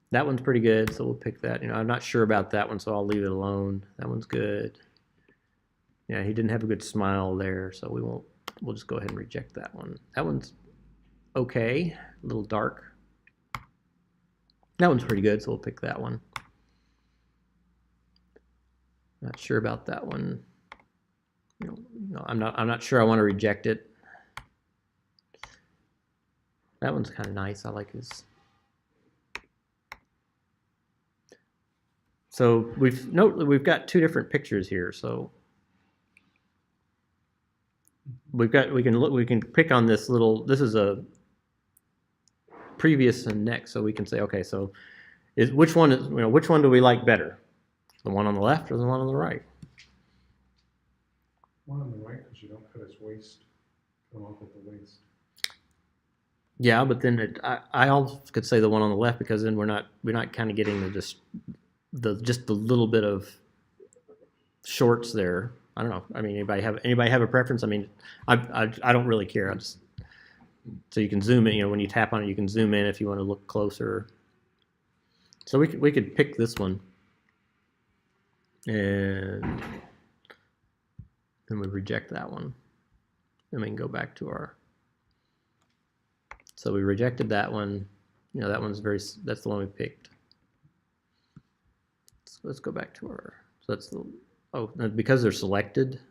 That one's pretty good, so we'll pick that. You know, I'm not sure about that one, so I'll leave it alone. That one's good. Yeah, he didn't have a good smile there, so we won't. We'll just go ahead and reject that one. That one's okay, a little dark. That one's pretty good, so we'll pick that one. Not sure about that one. You know, I'm not sure I want to reject it. That one's kind of nice. I like his. So we've got 2 different pictures here. So we can pick on this little. This is a previous and next. So we can say, okay, so which one do we like better? The one on the left or the one on the right? One on the right, because you don't cut his waist, come off with the waist. Yeah, but then I also could say the one on the left, because then we're not kind of getting just the little bit of shorts there. I don't know. I mean, anybody have a preference? I mean, I don't really care. So you can zoom in. You know, when you tap on it, you can zoom in if you want to look closer. So we could pick this one. And then we reject that one. And we can go back to our. So we rejected that one. You know, that's the one we picked. So let's go back to our. So that's the. Because they're selected,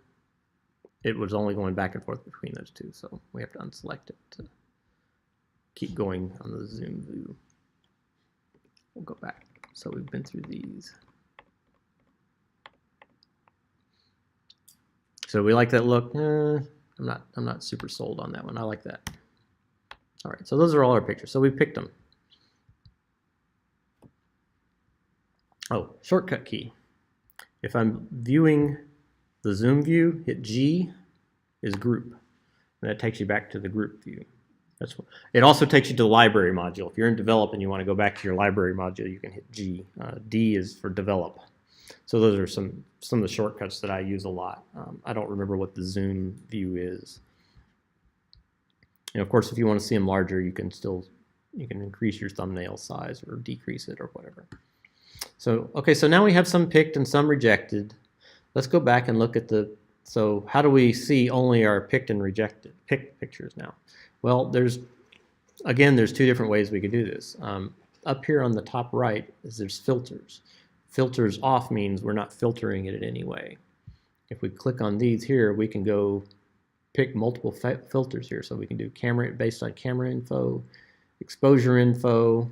it was only going back and forth between those 2. So we have to unselect it to keep going on the zoom view. We'll go back. So we've been through these. So we like that look. I'm not super sold on that one. I like that. All right, so those are all our pictures. So we picked them. Oh, shortcut key. If I'm viewing the zoom view, hit G is group. And that takes you back to the group view. It also takes you to the library module. If you're in develop and you want to go back to your library module, you can hit G. D is for develop. So those are some of the shortcuts that I use a lot. I don't remember what the zoom view is. And of course, if you want to see them larger, you can increase your thumbnail size or decrease it or whatever. So, okay, so now we have some picked and some rejected. Let's go back and look at so how do we see only our picked and rejected picked pictures now? Well, there's 2 different ways we could do this. Up here on the top right there's filters. Filters off means we're not filtering it in any way. If we click on these here, we can go pick multiple filters here. So we can do camera based on camera info, exposure info,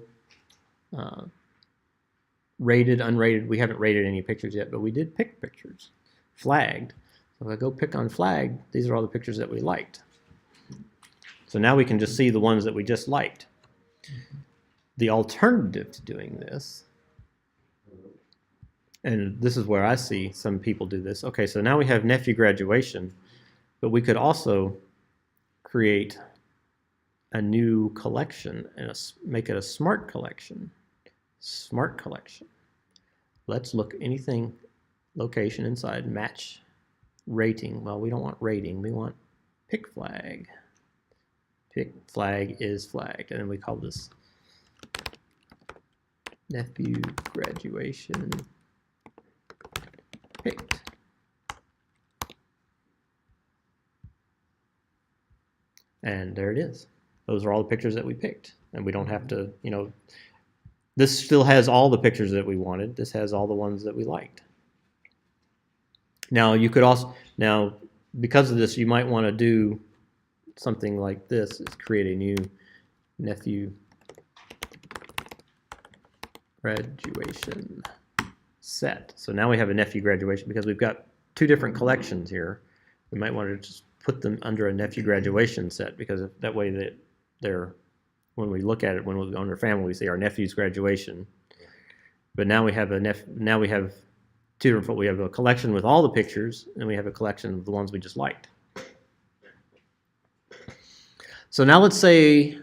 rated, unrated. We haven't rated any pictures yet, but we did pick pictures. Flagged. So if I go pick on flagged, these are all the pictures that we liked. So now we can just see the ones that we just liked. The alternative to doing this, and this is where I see some people do this. Okay, so now we have nephew graduation, but we could also create a new collection and make it a smart collection. Smart collection. Let's look anything, location inside, match rating. Well, we don't want rating, we want pick flag. Pick flag is flagged, and then we call this nephew graduation picked. And there it is. Those are all the pictures that we picked. And we don't have to, you know, this still has all the pictures that we wanted. This has all the ones that we liked. Now you could also, now because of this, you might want to do something like this, is create a new nephew graduation set. So now we have a nephew graduation because we've got two different collections here. We might want to just put them under a nephew graduation set because that way that they're, when we look at it, when we go under family, we see our nephew's graduation. But now we have now we have two different, we have a collection with all the pictures and we have a collection of the ones we just liked. So now let's say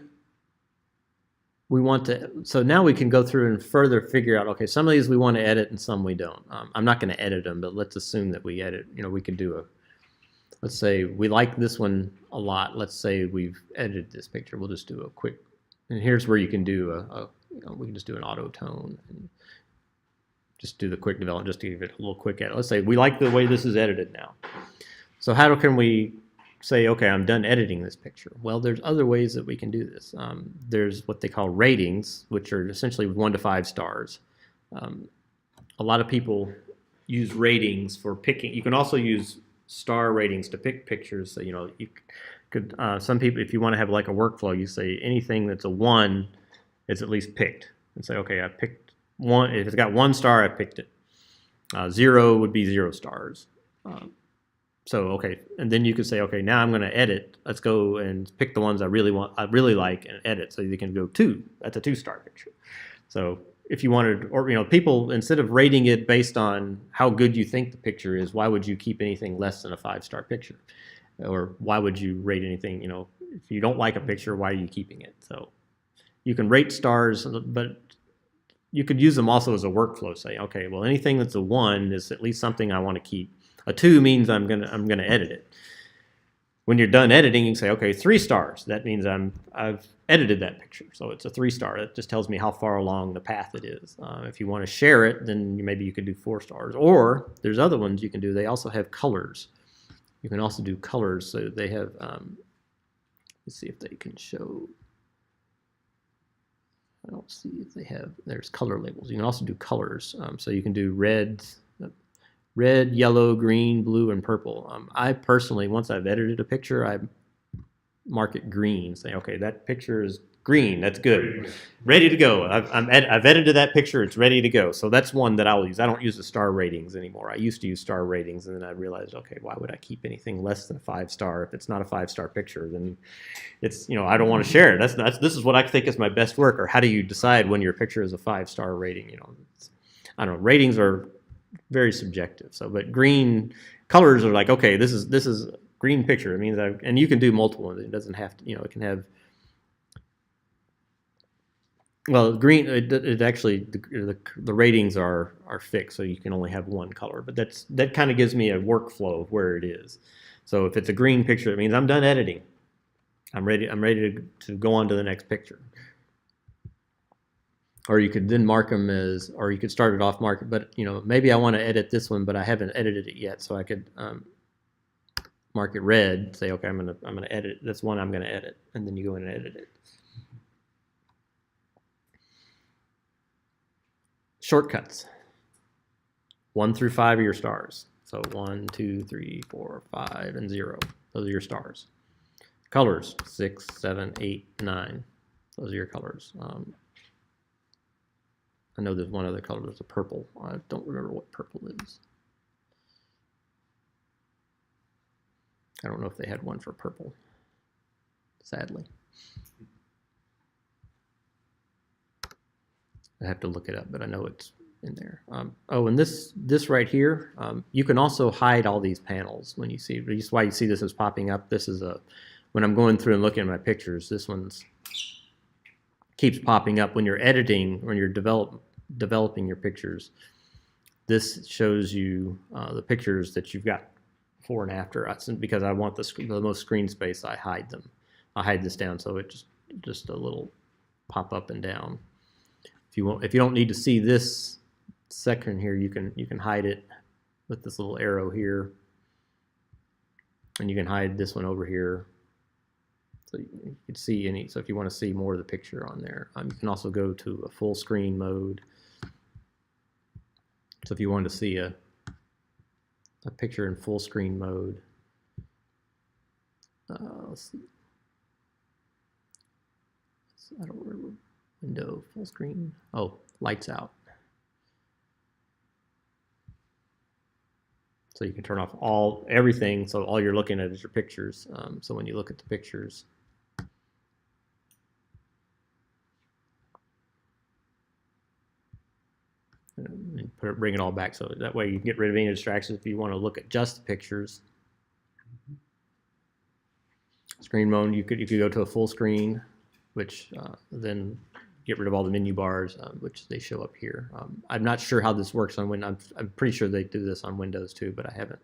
we want to, so now we can go through and further figure out, okay, some of these we want to edit and some we don't. I'm not going to edit them, but let's assume that we edit, you know, we could do a, let's say we like this one a lot. Let's say we've edited this picture. We'll just do a quick, and here's where you can do you know, we can just do an auto tone and just do the quick development, just to give it a little quick edit. Let's say we like the way this is edited now. So how can we say, okay, I'm done editing this picture? Well, there's other ways that we can do this. There's what they call ratings, which are essentially 1 to 5 stars. A lot of people use ratings for picking. You can also use star ratings to pick pictures. So, you know, you could, some people, if you want to have like a workflow, you say anything that's a 1 is at least picked. And say, okay, I picked 1. If it's got 1 star, I picked it. 0 would be 0 stars. So, okay, and then you could say, okay, now I'm going to edit. Let's go and pick the ones I really like and edit. So you can go 2. That's a 2-star picture. So if you wanted, or, you know, people, instead of rating it based on how good you think the picture is, why would you keep anything less than a 5-star picture? Or why would you rate anything, you know, if you don't like a picture, why are you keeping it? So you can rate stars, but you could use them also as a workflow. Say, okay, well, anything that's a 1 is at least something I want to keep. A 2 means I'm gonna edit it. When you're done editing, you can say, okay, 3 stars. That means I've edited that picture, so it's a 3-star. That just tells me how far along the path it is. If you want to share it, then maybe you could do 4 stars. Or there's other ones you can do. They also have colors. You can also do colors. So they have. Let's see if they can show. I don't see if they have. There's color labels. You can also do colors. So you can do red, yellow, green, blue, and purple. I personally, once I've edited a picture, I mark it green. Say, okay, that picture is green. That's good. Ready to go. I've edited that picture. It's ready to go. So that's one that I'll use. I don't use the star ratings anymore. I used to use star ratings, and then I realized, okay, why would I keep anything less than a 5-star? If it's not a 5-star picture, then it's, you know, I don't want to share it. This is what I think is my best work. Or how do you decide when your picture is a 5-star rating? You know, I don't know. Ratings are very subjective. So, but green colors are like, okay, this is a green picture. It means and you can do multiple ones. It doesn't have to, you know, it can have. Well, green. It actually the ratings are fixed, so you can only have one color. But that kind of gives me a workflow of where it is. So if it's a green picture, it means I'm done editing. I'm ready to go on to the next picture. Or you could then mark them as, or you could start it off mark it, but you know, maybe I want to edit this one, but I haven't edited it yet, so I could mark it red. Say, okay, I'm gonna edit. That's one I'm gonna edit, and then you go in and edit it. Shortcuts. 1 through 5 are your stars. So 1, 2, 3, 4, 5, and 0. Those are your stars. Colors. 6, 7, 8, 9. Those are your colors. I know there's one other color. There's a purple. I don't remember what purple is. I don't know if they had one for purple, sadly. I have to look it up, but I know it's in there. Oh, and this right here, you can also hide all these panels when you see. This is why you see this is popping up. This is when I'm going through and looking at my pictures, this one's keeps popping up when you're editing, when you're developing your pictures. This shows you the pictures that you've got before and after. Because I want the most screen space, I hide them. I hide this down so it just a little pop up and down. If you don't need to see this section here, you can hide it with this little arrow here, and you can hide this one over here. So you can see any. So if you want to see more of the picture on there, you can also go to a full screen mode. So if you wanted to see a picture in full screen mode, let's see. I don't remember. Window full screen. Oh, lights out. So you can turn off everything. So all you're looking at is your pictures. So when you look at the pictures, and bring it all back. So that way you can get rid of any distractions if you want to look at just the pictures. Screen mode, you could go to a full screen, which then get rid of all the menu bars, which they show up here. I'm not sure how this works on Windows. I'm pretty sure they do this on Windows too, but I haven't.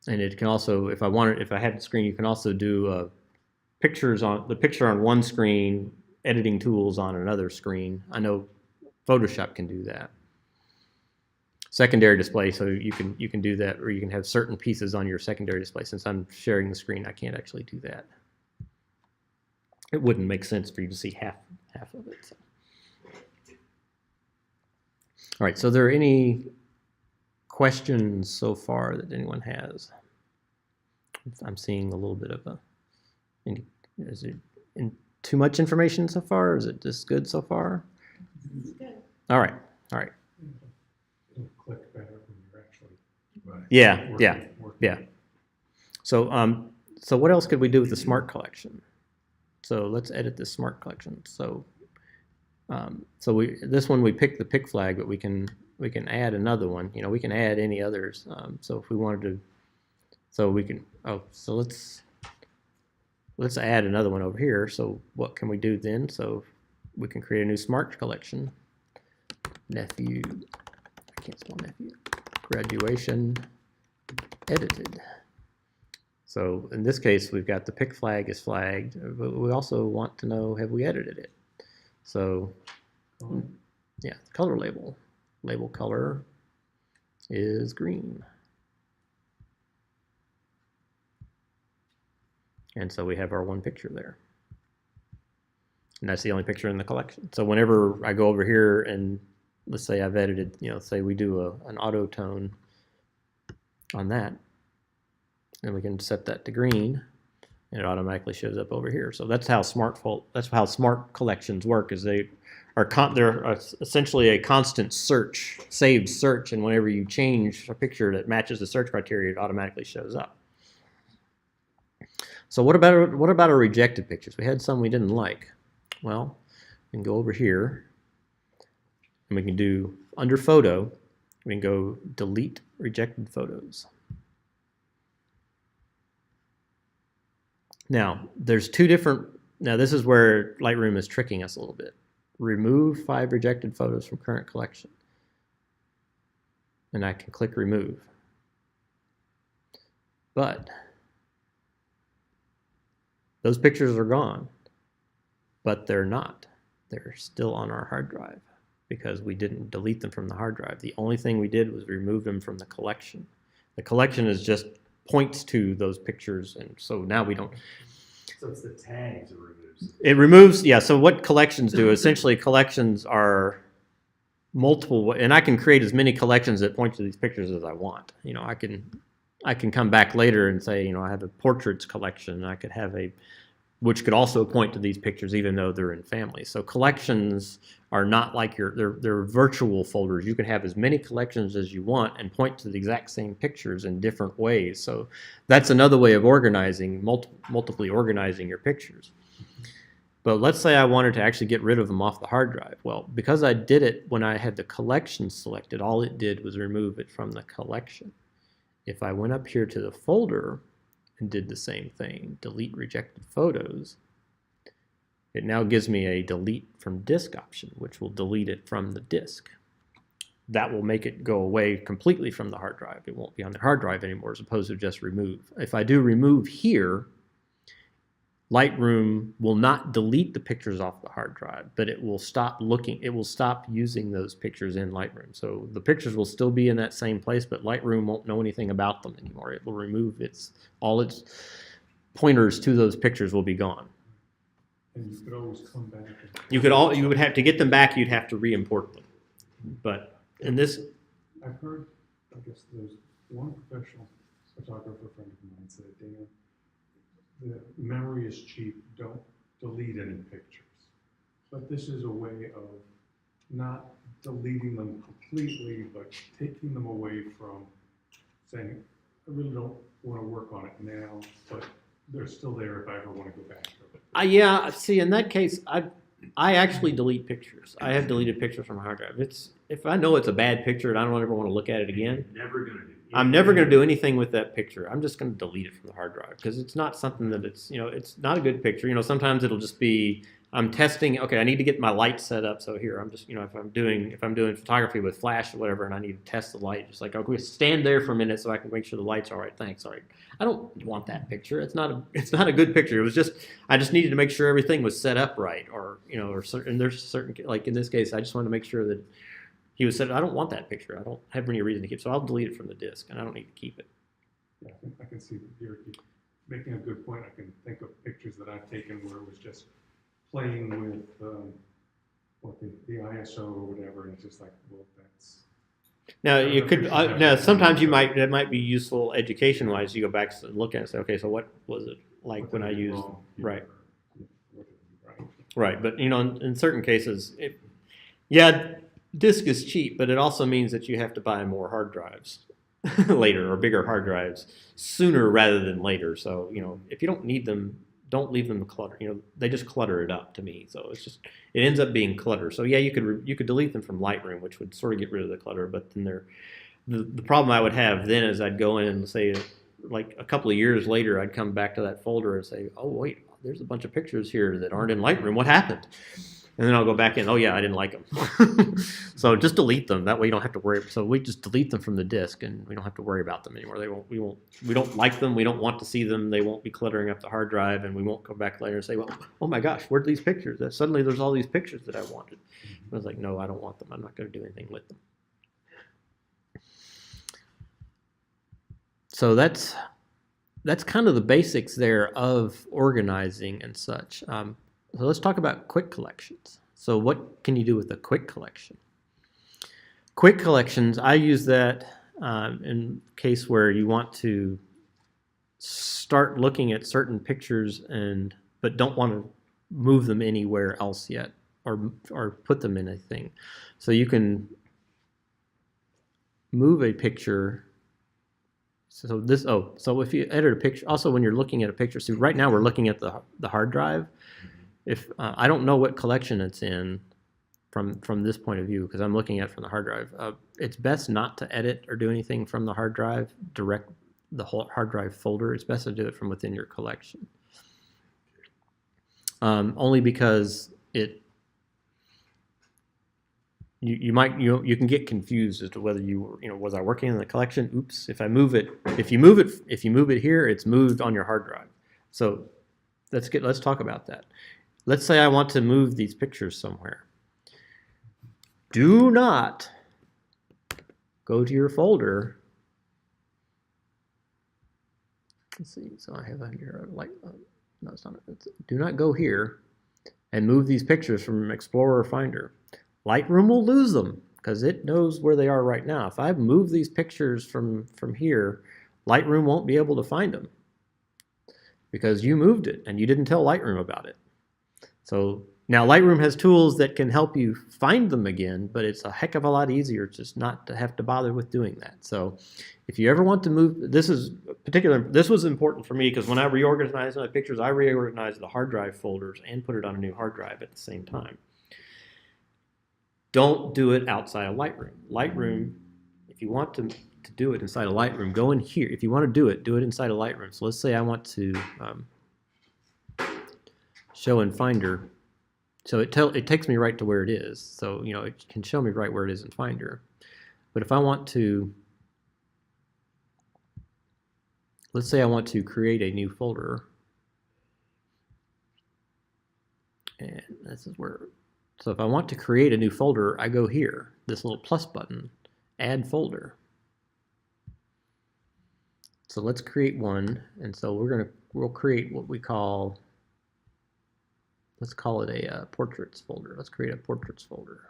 And it can also, if I had the screen, you can also do picture on one screen, editing tools on another screen. I know Photoshop can do that. Secondary display, so you can do that, or you can have certain pieces on your secondary display. Since I'm sharing the screen, I can't actually do that. It wouldn't make sense for you to see half of it. So. All right, so are there any questions so far that anyone has? I'm seeing a little bit of is it too much information so far, or is it just good so far? It's good. All right. It'll click better when you're actually Yeah. working. So what else could we do with the smart collection? So let's edit this smart collection. So this one we picked the pick flag, but we can add another one. We can add any others. So if we wanted to, so we can. So let's add another one over here. So what can we do then? So we can create a new smart collection. Nephew. I can't spell nephew. Graduation edited. So in this case, we've got the pick flag is flagged, but we also want to know, have we edited it? So yeah, color label. Label color is green. And so we have our one picture there. And that's the only picture in the collection. So whenever I go over here and let's say I've edited, say we do an auto tone on that, and we can set that to green, and it automatically shows up over here. So that's how smart collections work. Is they're essentially a constant search, saved search, and whenever you change a picture that matches the search criteria, it automatically shows up. So what about our rejected pictures? We had some we didn't like. Well, we can go over here, and we can do under photo. We can go delete rejected photos. Now, there's two different. Now, this is where Lightroom is tricking us a little bit. Remove 5 rejected photos from current collection, and I can click remove. But those pictures are gone, but they're not. They're still on our hard drive because we didn't delete them from the hard drive. The only thing we did was remove them from the collection. The collection is just points to those pictures, and so now we don't. So it's the tags it removes. It removes, yeah. So what collections do, essentially collections are multiple, and I can create as many collections that point to these pictures as I want. I can come back later and say, I have a portraits collection, and I could have which could also point to these pictures even though they're in families. So collections are not like they're virtual folders. You can have as many collections as you want and point to the exact same pictures in different ways. So that's another way of organizing, multiply organizing your pictures. But let's say I wanted to actually get rid of them off the hard drive. Well, because I did it when I had the collection selected, all it did was remove it from the collection. If I went up here to the folder and did the same thing, delete rejected photos, it now gives me a delete from disk option, which will delete it from the disk. That will make it go away completely from the hard drive. It won't be on the hard drive anymore, as opposed to just remove. If I do remove here, Lightroom will not delete the pictures off the hard drive, but it will stop using those pictures in Lightroom. So the pictures will still be in that same place, but Lightroom won't know anything about them anymore. It will remove all its pointers to those pictures will be gone. And you could always come back. You would have to get them back, you'd have to re-import them. But in this, I've heard, I guess there's one professional photographer friend of mine said, Dan, the memory is cheap, don't delete any pictures. But this is a way of not deleting them completely, but taking them away from saying, I really don't want to work on it now, but they're still there if I ever want to go back to it. yeah, see, in that case, I actually delete pictures. I have deleted pictures from my hard drive. If I know it's a bad picture and I don't ever want to look at it again, I'm never going to do anything with that picture. I'm just going to delete it from the hard drive because it's not something that it's not a good picture. Sometimes it'll just be I'm testing. Okay, I need to get my light set up. So here I'm just if I'm doing photography with flash or whatever, and I need to test the light, just like okay, stand there for a minute so I can make sure the light's all right. Thanks. All right. I don't want that picture. It's not a good picture. It was just I just needed to make sure everything was set up right, or there's certain like in this case, I just wanted to make sure that he was said, I don't want that picture. I don't have any reason to keep it. So I'll delete it from the disk, and I don't need to keep it. Yeah, I can see that you're making a good point. I can think of pictures that I've taken where it was just playing with the ISO or whatever, and it's just like, well, that's. Now you could. Now sometimes that might be useful education-wise. You go back and look at it and say, okay, so what was it like when I used right? Right, but in certain cases, disk is cheap, but it also means that you have to buy more hard drives later or bigger hard drives sooner rather than later. So, if you don't need them, don't leave them cluttered. They just clutter it up to me. So it ends up being clutter. So yeah, you could delete them from Lightroom, which would sort of get rid of the clutter. But then the problem I would have then is I'd go in and say, like a couple of years later, I'd come back to that folder and say, oh wait, there's a bunch of pictures here that aren't in Lightroom. What happened? And then I'll go back in. Oh yeah, I didn't like them. So just delete them. That way you don't have to worry. So we just delete them from the disk, and we don't have to worry about them anymore. We don't like them. We don't want to see them. They won't be cluttering up the hard drive, and we won't come back later and say, well, oh my gosh, where'd these pictures? Suddenly there's all these pictures that I wanted. I was like, no, I don't want them. I'm not going to do anything with them. So that's kind of the basics there of organizing and such. So let's talk about quick collections. So what can you do with a quick collection? Quick collections, I use that in case where you want to start looking at certain pictures but don't want to move them anywhere else yet or put them in a thing. So you can move a picture. So if you edit a picture, also when you're looking at a picture, so right now we're looking at the hard drive. If I don't know what collection it's in from this point of view because I'm looking at it from the hard drive, it's best not to edit or do anything from the hard drive, direct the whole hard drive folder. It's best to do it from within your collection. Only because you can get confused as to whether was I working in the collection? Oops! If you move it here, it's moved on your hard drive. So let's talk about that. Let's say I want to move these pictures somewhere. Do not go to your folder. Let's see. So I have on here no, it's not. Do not go here and move these pictures from Explorer or Finder. Lightroom will lose them because it knows where they are right now. If I move these pictures from here, Lightroom won't be able to find them because you moved it and you didn't tell Lightroom about it. So now Lightroom has tools that can help you find them again, but it's a heck of a lot easier just not to have to bother with doing that. So if you ever want to move, this was important for me because when I reorganized my pictures, I reorganized the hard drive folders and put it on a new hard drive at the same time. Don't do it outside of Lightroom. Lightroom, if you want to to do it inside of Lightroom, go in here. If you want to do it inside of Lightroom. So let's say I want to show in Finder. So it takes me right to where it is. So, you know, it can show me right where it is in Finder. But if I want to, let's say I want to create a new folder. And this is where, so if I want to create a new folder, I go here, this little plus button, add folder. So let's create one. And so we'll create what we call, let's call it a portraits folder. Let's create a portraits folder,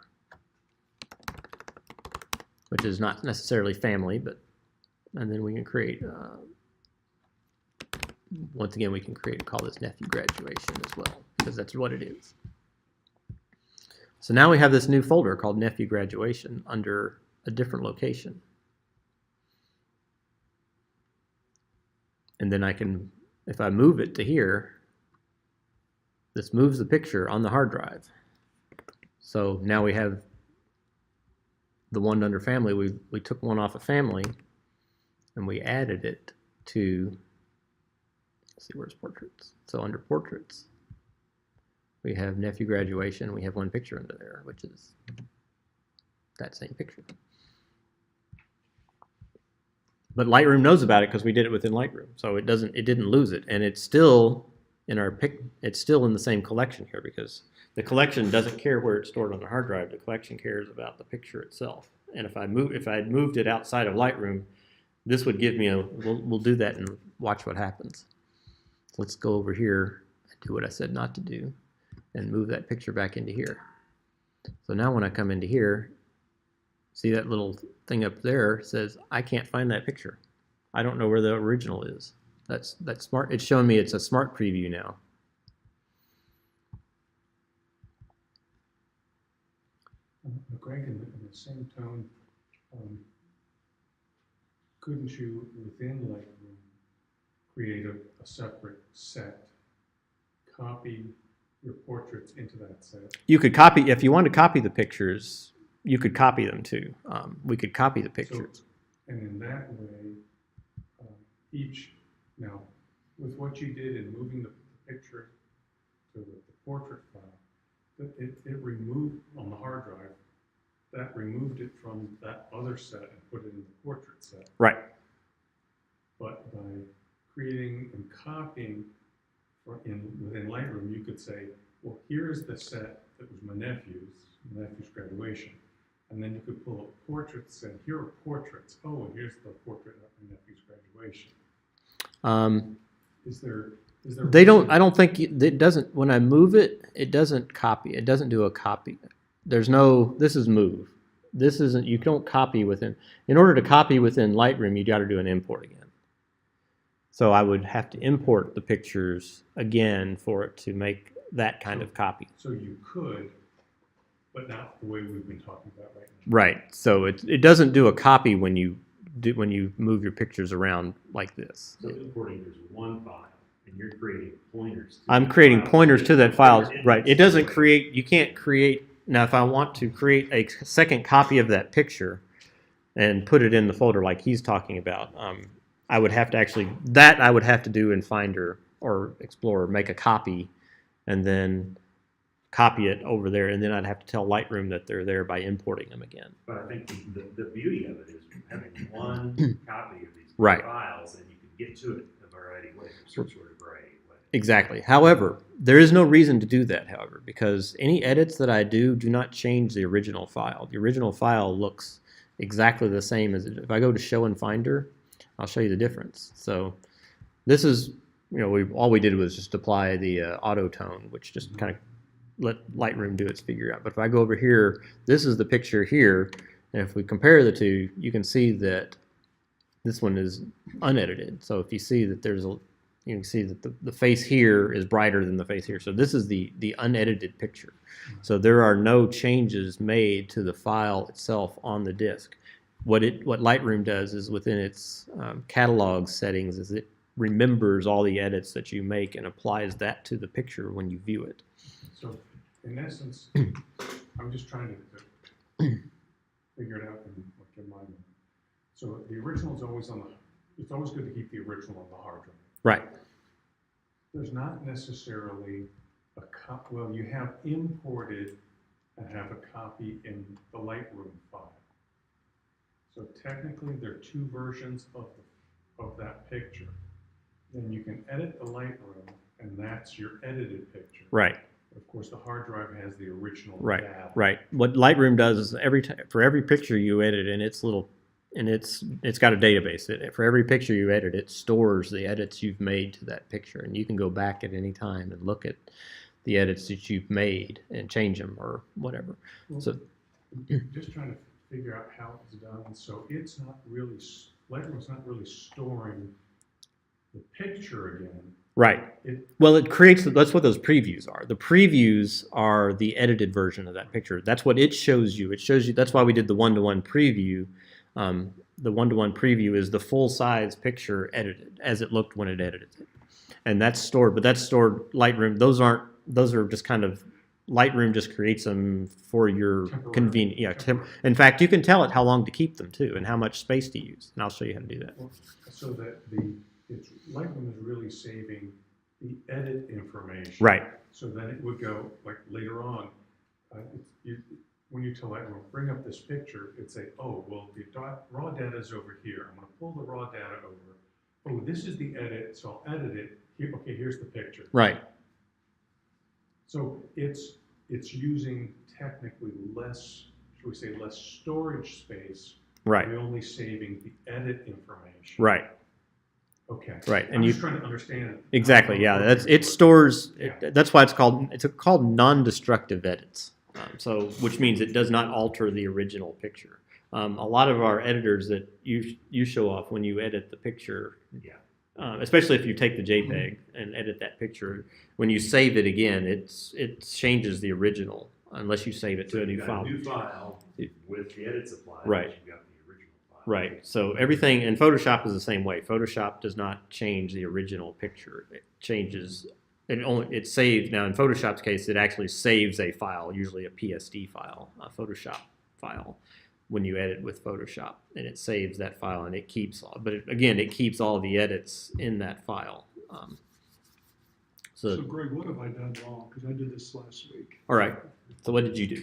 which is not necessarily family, but, and then we can create, once again, we can call this nephew graduation as well, because that's what it is. So now we have this new folder called nephew graduation under a different location. And then I can, if I move it to here, this moves the picture on the hard drive. So now we have the one under family. We took one off of family and we added it to, let's see, where's portraits? So under portraits, we have nephew graduation. We have one picture under there, which is that same picture. But Lightroom knows about it because we did it within Lightroom, so it didn't lose it, and it's still in our it's still in the same collection here, because the collection doesn't care where it's stored on the hard drive. The collection cares about the picture itself. And if I had moved it outside of Lightroom, this would give me a. We'll do that and watch what happens. So let's go over here and do what I said not to do, and move that picture back into here. So now when I come into here, see that little thing up there says, I can't find that picture. I don't know where the original is. That's smart. It's showing me it's a smart preview now. Greg, in the same tone, couldn't you, within Lightroom, create a separate set, copy your portraits into that set? You could copy, if you want to copy the pictures, you could copy them too. We could copy the pictures. So, and in that way, now, with what you did in moving the picture to the portrait file, it removed on the hard drive, that removed it from that other set and put it in the portrait set. Right. But by creating and copying within Lightroom, you could say, well, here's the set that was my nephew's graduation. And then you could pull up portraits and here are portraits. Oh, and here's the portrait of my nephew's graduation. Is there They don't. I don't think it doesn't. When I move it, it doesn't copy. It doesn't do a copy. There's no. This is move. This isn't. You don't copy within. In order to copy within Lightroom, you got to do an import again. So I would have to import the pictures again for it to make that kind of copy. So you could, but not the way we've been talking about right now. Right. So it doesn't do a copy when you move your pictures around like this. So importing, there's one file, and you're creating pointers. I'm creating pointers to that file. Right. It doesn't create. You can't create. Now, if I want to create a second copy of that picture and put it in the folder like he's talking about, I would have to actually, I would have to do in Finder or Explorer, make a copy and then copy it over there. And then I'd have to tell Lightroom that they're there by importing them again. But I think the beauty of it is having one copy of these Right. files, and you can get to it a variety of ways, some sort of way. Exactly. However, there is no reason to do that, however, because any edits that I do not change the original file. The original file looks exactly the same as it. If I go to Show in Finder, I'll show you the difference. So this is, all we did was just apply the auto tone, which just kind of let Lightroom do its figure out. But if I go over here, this is the picture here, and if we compare the two, you can see that this one is unedited. So if you see that you can see that the face here is brighter than the face here. So this is the unedited picture. So there are no changes made to the file itself on the disk. What Lightroom does is within its catalog settings is it remembers all the edits that you make and applies that to the picture when you view it. So in essence, I'm just trying to figure it out in my mind. So the original is always it's always good to keep the original on the hard drive. Right. There's not necessarily well, you have imported and have a copy in the Lightroom file. So technically, there are two versions of that picture. Then you can edit the Lightroom, and that's your edited picture. Right. Of course, the hard drive has the original Right. data. Right. What Lightroom does is for every picture you edit in its little, and it's got a database. For every picture you edit, it stores the edits you've made to that picture, and you can go back at any time and look at the edits that you've made and change them or whatever. Well, So just trying to figure out how it's done. So it's not really, Lightroom's not really storing the picture again. right. Well, it creates, that's what those previews are. The previews are the edited version of that picture. That's what it shows you. It shows you, that's why we did the one-to-one preview. The one-to-one preview is the full-size picture edited as it looked when it edited it. And that's stored, but that's stored Lightroom. Those are just kind of, Lightroom just creates them for your convenience. Yeah. In fact, you can tell it how long to keep them too and how much space to use. And I'll show you how to do that. So that Lightroom is really saving the edit information. Right. So then it would go, like later on, when you tell Lightroom, bring up this picture, it'd say, oh, well, the raw data is over here. I'm going to pull the raw data over. Oh, this is the edit, so I'll edit it. Here, okay, here's the picture. Right. So it's using technically less, should we say, less storage space. Right. By only saving the edit information. Right. Okay. Right. I'm just trying to understand it. Exactly. Yeah. It stores. That's why it's called non-destructive edits. Which means it does not alter the original picture. A lot of our editors that you show off when you edit the picture. Yeah. Especially if you take the JPEG and edit that picture, when you save it again, it changes the original unless you save it to a new file. A new file with the edits applied. Right. You've got the original file. Right. So everything, and Photoshop is the same way. Photoshop does not change the original picture. It changes. It saves. Now in Photoshop's case, it actually saves a file, usually a PSD file, a Photoshop file, when you edit with Photoshop, and it saves that file, and it keeps. But it keeps all the edits in that file. So Greg, what have I done wrong? Because I did this last week. All right. So what did you do?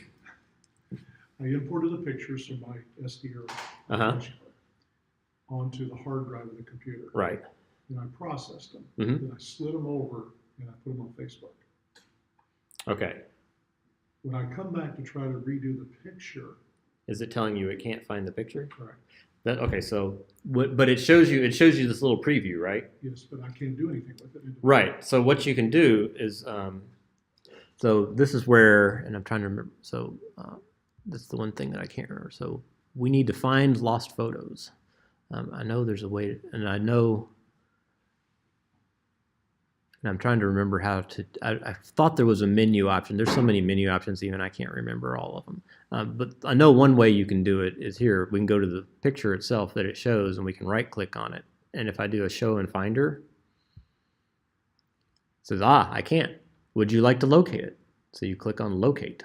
I imported the pictures from my SDR onto the hard drive of the computer. Right. And I processed them. Mm-hmm. Then I slid them over and I put them on Facebook. Okay. When I come back to try to redo the picture. Is it telling you it can't find the picture? Correct. Okay. So but it shows you this little preview, right? Yes, but I can't do anything with it. Right. So what you can do is, so this is where, and I'm trying to remember. So that's the one thing that I can't remember. So we need to find lost photos. I know there's a way, and I know. And I'm trying to remember how to, I thought there was a menu option. There's so many menu options, even I can't remember all of them. But I know one way you can do it is here. We can go to the picture itself that it shows, and we can right click on it. And if I do a show in Finder, it says, I can't. Would you like to locate it? So you click on locate.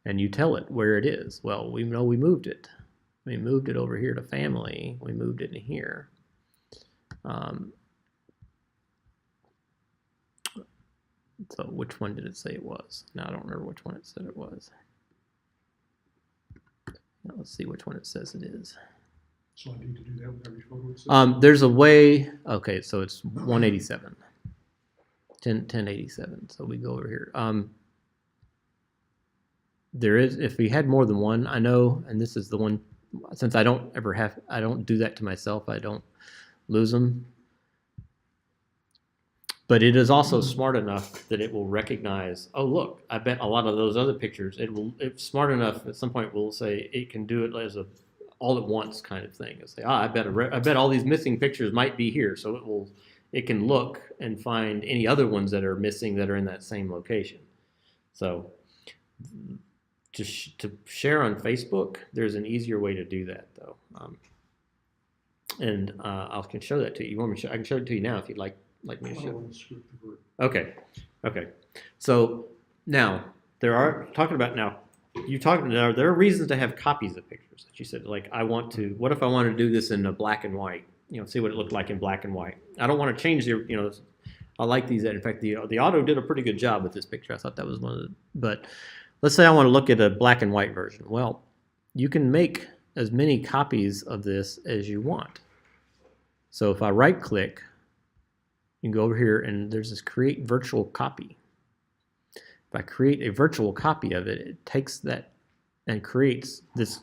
And you tell it where it is. Well, we know we moved it. We moved it over here to family. We moved it in here. So which one did it say it was? Now I don't remember which one it said it was. Now let's see which one it says it is. So I need to do that with every photo it says? There's a way. Okay, so it's 187. 1087. So we go over here. There is, if we had more than one, I know, and this is the one, since I don't do that to myself, I don't lose them. But it is also smart enough that it will recognize, oh, look, I bet a lot of those other pictures, it's smart enough at some point will say it can do it as a all at once kind of thing. It'll say, I bet all these missing pictures might be here. So it can look and find any other ones that are missing that are in that same location. So to share on Facebook, there's an easier way to do that though. And I can show that to you. You want me to I can show it to you now if you'd like me to I show. want to script the word. Okay. So now talking about now you talked, there are reasons to have copies of pictures that you said, like, what if I want to do this in a black and white, see what it looked like in black and white. I don't want to change I like these. In fact, the auto did a pretty good job with this picture. I thought that was but let's say I want to look at a black and white version. Well, you can make as many copies of this as you want. So if I right click, you can go over here and there's this create virtual copy. If I create a virtual copy of it, it takes that and creates this.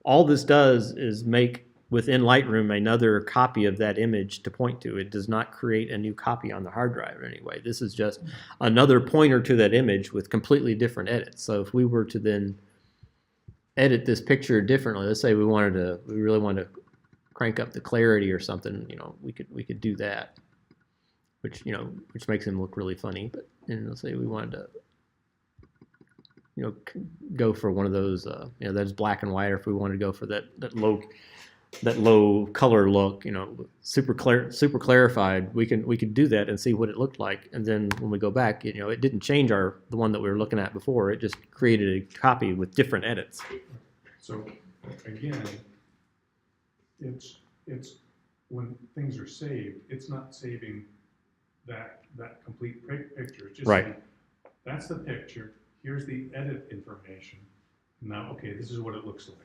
All this does is make within Lightroom another copy of that image to point to. It does not create a new copy on the hard drive anyway. This is just another pointer to that image with completely different edits. So if we were to then edit this picture differently, let's say we really wanted to crank up the clarity or something, we could do that, which makes him look really funny. But let's say we wanted to go for one of those that's black and white, or if we wanted to go for that low color look, super clarified, we could do that and see what it looked like. And then when we go back, it didn't change the one that we were looking at before. It just created a copy with different edits. So again, it's when things are saved, it's not saving that complete picture. It's just Right. saying, that's the picture. Here's the edit information. Now, okay, this is what it looks like.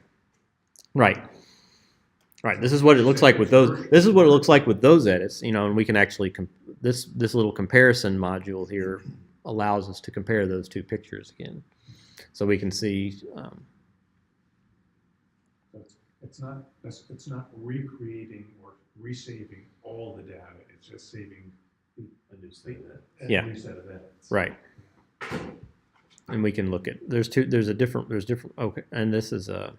Right. This is what it looks like with those. This is what it looks like with those edits. And we can actually this little comparison module here allows us to compare those two pictures again, so we can see. It's not recreating or resaving all the data. It's just saving A new set of edits. Yeah. new set of edits. Right. And we can look at there's different. Okay, and this is a.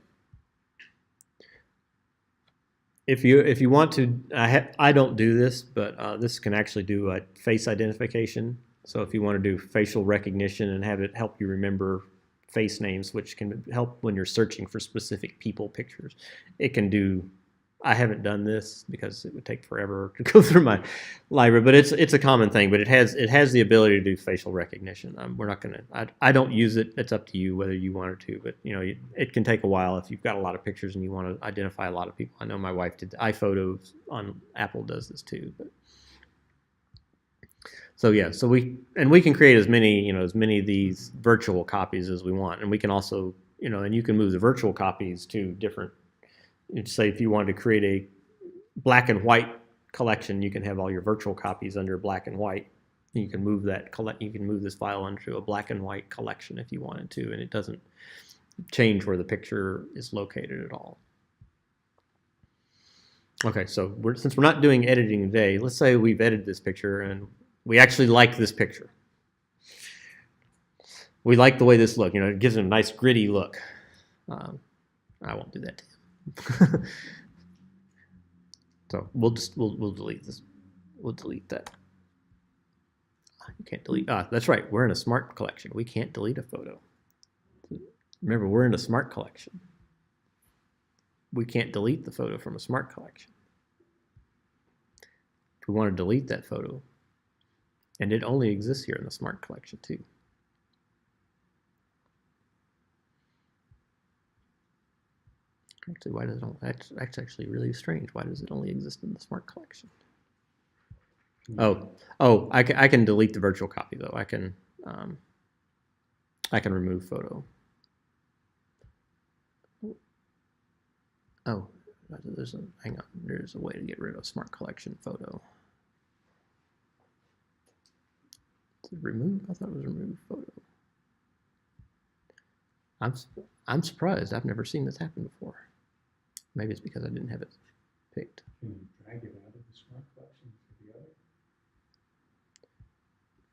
If you want to, I don't do this, but this can actually do a face identification. So if you want to do facial recognition and have it help you remember face names, which can help when you're searching for specific people pictures, it can do. I haven't done this because it would take forever to go through my library, but it's a common thing. But it has the ability to do facial recognition. We're not gonna. I don't use it. It's up to you whether you want to. But it can take a while if you've got a lot of pictures and you want to identify a lot of people. I know my wife did. iPhotos on Apple does this too. But so yeah, so we can create as many of these virtual copies as we want, and we can also and you can move the virtual copies to different. Say if you wanted to create a black and white collection, you can have all your virtual copies under black and white. You can move you can move this file into a black and white collection if you wanted to, and it doesn't change where the picture is located at all. Okay, so since we're not doing editing today, let's say we've edited this picture and we actually like this picture. We like the way this looks. It gives it a nice gritty look. I won't do that to you. So we'll delete this. We'll delete that. You can't delete. That's right. We're in a smart collection. We can't delete a photo. Remember, we're in a smart collection. We can't delete the photo from a smart collection. If we want to delete that photo, and it only exists here in the smart collection too. Actually, why does it? That's actually really strange. Why does it only exist in the smart collection? Oh, I can delete the virtual copy though. I can remove photo. Oh, hang on. There's a way to get rid of smart collection photo. Is it remove? I thought it was remove photo. I'm surprised. I've never seen this happen before. Maybe it's because I didn't have it picked. Can you drag it out of the smart collection to the other?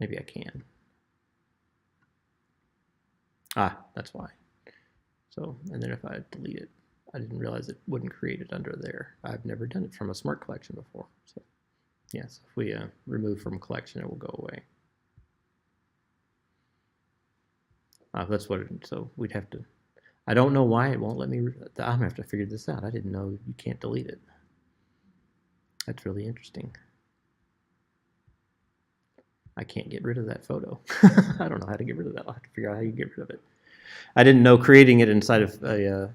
Maybe I can. That's why. So, and then if I delete it, I didn't realize it wouldn't create it under there. I've never done it from a smart collection before. So, yes, if we remove from collection, it will go away. That's what so we'd have to. I don't know why it won't let me. I'm gonna have to figure this out. I didn't know you can't delete it. That's really interesting. I can't get rid of that photo. I don't know how to get rid of that. I'll have to figure out how you get rid of it. I didn't know creating it inside of a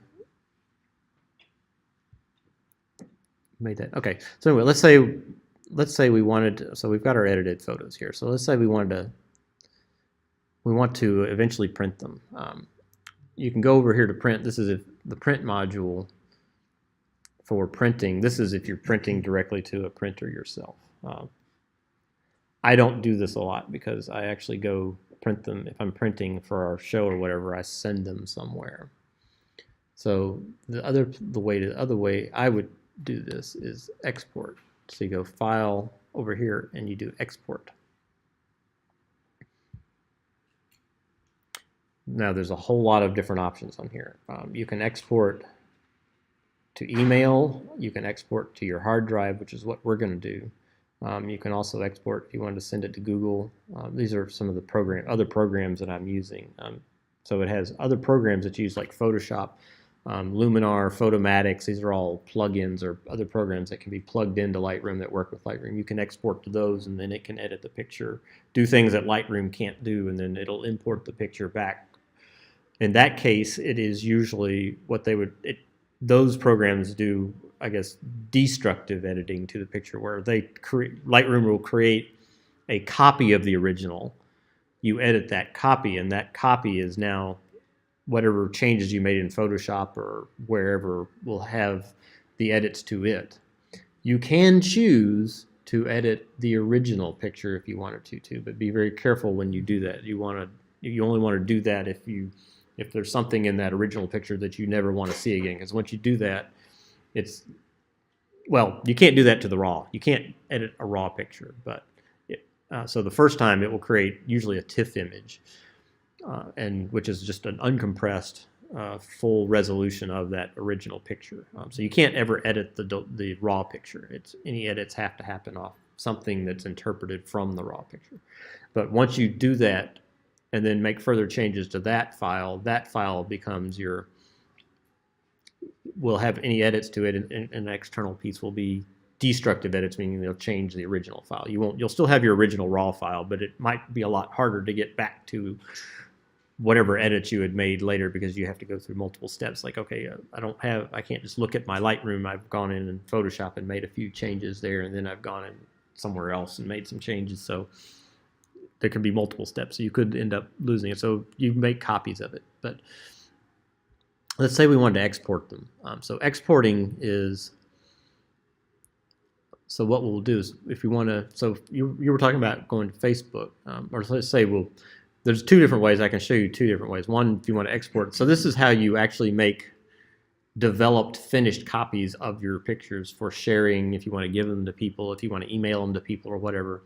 made that. Okay, so anyway, let's say we wanted to, so we've got our edited photos here. So let's say we want to eventually print them. You can go over here to print. This is the print module for printing. This is if you're printing directly to a printer yourself. I don't do this a lot because I actually go print them. If I'm printing for our show or whatever, I send them somewhere. So the other way I would do this is export. So you go File over here and you do Export. Now there's a whole lot of different options on here. You can export to email. You can export to your hard drive, which is what we're going to do. You can also export if you wanted to send it to Google. These are some of the other programs that I'm using. So it has other programs that use like Photoshop, Luminar, Photomatics. These are all plugins or other programs that can be plugged into Lightroom that work with Lightroom. You can export to those, and then it can edit the picture, do things that Lightroom can't do, and then it'll import the picture back. In that case, it is usually what those programs do, I guess, destructive editing to the picture, where Lightroom will create a copy of the original. You edit that copy, and that copy is now whatever changes you made in Photoshop or wherever will have the edits to it. You can choose to edit the original picture if you wanted to, but be very careful when you do that. You only want to do that if there's something in that original picture that you never want to see again, because once you do that, you can't do that to the RAW. You can't edit a RAW picture, but so the first time it will create usually a TIFF image, which is just an uncompressed full resolution of that original picture. So you can't ever edit the RAW picture. Any edits have to happen off something that's interpreted from the RAW picture. But once you do that and then make further changes to that file becomes will have any edits to it, and an external piece will be destructive edits, meaning they'll change the original file. You'll still have your original RAW file, but it might be a lot harder to get back to whatever edits you had made later, because you have to go through multiple steps. Like, okay, I can't just look at my Lightroom. I've gone in Photoshop and made a few changes there, and then I've gone in somewhere else and made some changes. So there can be multiple steps. So you could end up losing it. So you make copies of it. But let's say we wanted to export them. So exporting is, so what we'll do is, if you want to, so you were talking about going to Facebook, or let's say there's two different ways. I can show you two different ways. One, if you want to export. So this is how you actually make developed, finished copies of your pictures for sharing, if you want to give them to people, if you want to email them to people or whatever.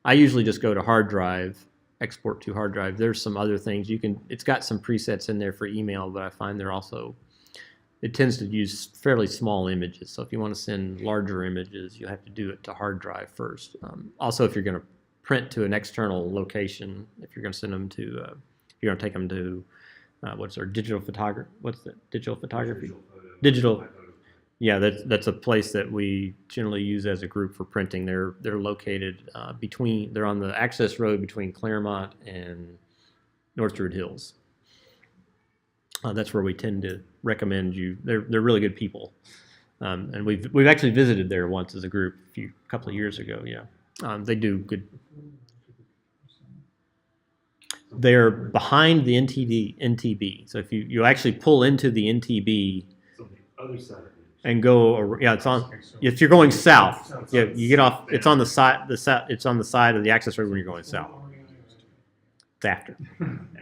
I usually just go to hard drive, export to hard drive. There's some other things it's got some presets in there for email, but I find it tends to use fairly small images. So if you want to send larger images, you have to do it to hard drive first. Also, if you're going to print to an external location, if you're going to send them to, if you're going to take them to, digital photography? What's that? Digital photography? Digital. Yeah, that's a place that we generally use as a group for printing. They're located they're on the access road between Claremont and North Druid Hills. That's where we tend to recommend you. They're really good people, and we've actually visited there once as a group a couple of years ago. Yeah, they do good. They're behind the NTB. So if you actually pull into the NTB, So the other side of it. and go, yeah, it's on. If you're going south, yeah, you get off. It's on the side. It's on the side of the access road when you're going south. It's after.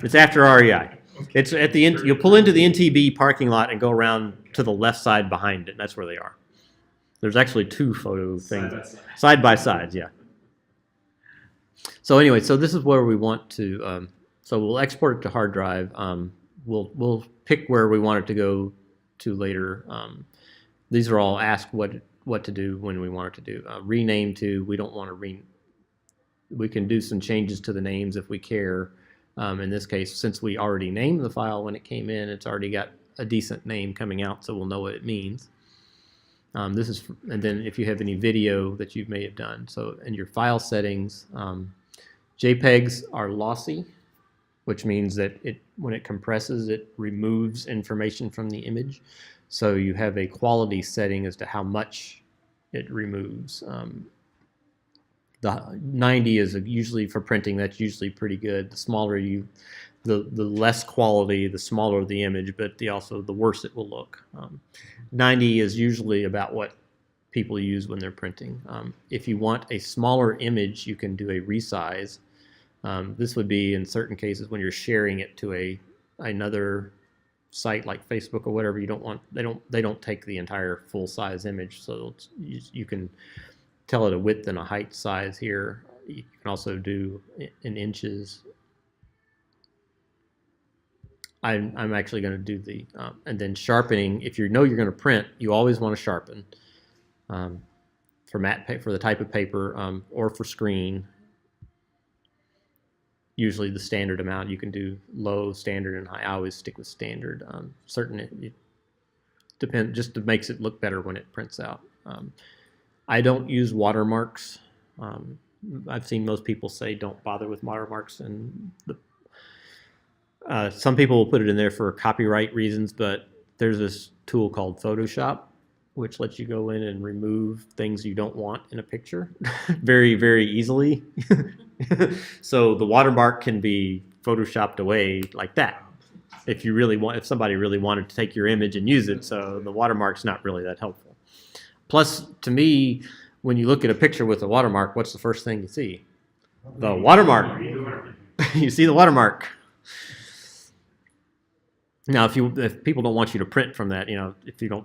It's after REI. It's at the end. You'll pull into the NTB parking lot and go around to the left side behind it. And that's where they are. There's actually two photo things side by side. Yeah. So anyway, so this is where we want to. So we'll export it to hard drive. We'll pick where we want it to go to later. These are all ask what to do when we want it to do. Rename to, we don't want to we can do some changes to the names if we care. In this case, since we already named the file when it came in, it's already got a decent name coming out, so we'll know what it means. And then if you have any video that you may have done. So in your file settings, JPEGs are lossy. which means that when it compresses, it removes information from the image. So you have a quality setting as to how much it removes. The 90 is usually for printing. That's usually pretty good. The smaller the less quality, the smaller the image, but also the worse it will look. 90 is usually about what people use when they're printing. If you want a smaller image, you can do a resize. This would be in certain cases when you're sharing it to another site like Facebook or whatever. You don't want they don't take the entire full size image, so you can tell it a width and a height size here. You can also do in inches. I'm actually going to do the and then sharpening. If you know you're going to print, you always want to sharpen for matte paper, for the type of paper, or for screen. Usually the standard amount. You can do low, standard, and high. I always stick with standard. Certain it depends, just it makes it look better when it prints out. I don't use watermarks. I've seen most people say don't bother with watermarks, and some people will put it in there for copyright reasons, but there's this tool called Photoshop, which lets you go in and remove things you don't want in a picture very, very easily. So the watermark can be photoshopped away like that if somebody really wanted to take your image and use it. So the watermark's not really that helpful. Plus, to me, when you look at a picture with a watermark, what's the first thing you see? The watermark. You see the watermark. Now, if people don't want you to print from that,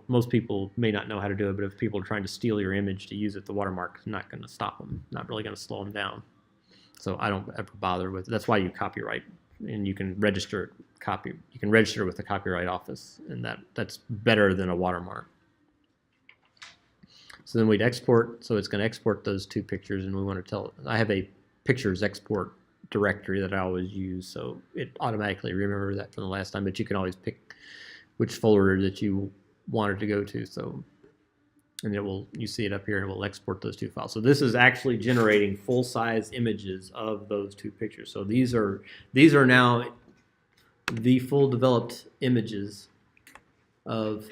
most people may not know how to do it, but if people are trying to steal your image to use it, the watermark is not going to stop them, not really going to slow them down. So I don't ever bother with it. That's why you copyright, and you can register with the Copyright Office, and that's better than a watermark. So then we'd export. So it's going to export those two pictures, and we want to tell it. I have a pictures export directory that I always use, so it automatically remembers that from the last time, but you can always pick which folder that you want it to go to. So, and you see it up here, and it will export those two files. So this is actually generating full-size images of those two pictures. So these are now the full developed images of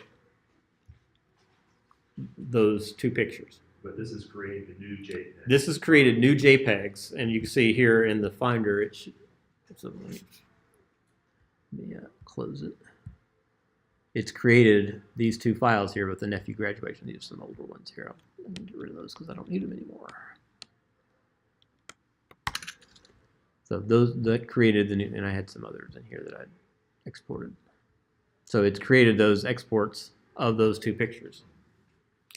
those two pictures. But this has created a new JPEG. This has created new JPEGs, and you can see here in the Finder, let me close it. It's created these two files here with the nephew graduation. These are some older ones here. I'll get rid of those because I don't need them anymore. So that created the new, and I had some others in here that I exported. So it's created those exports of those two pictures.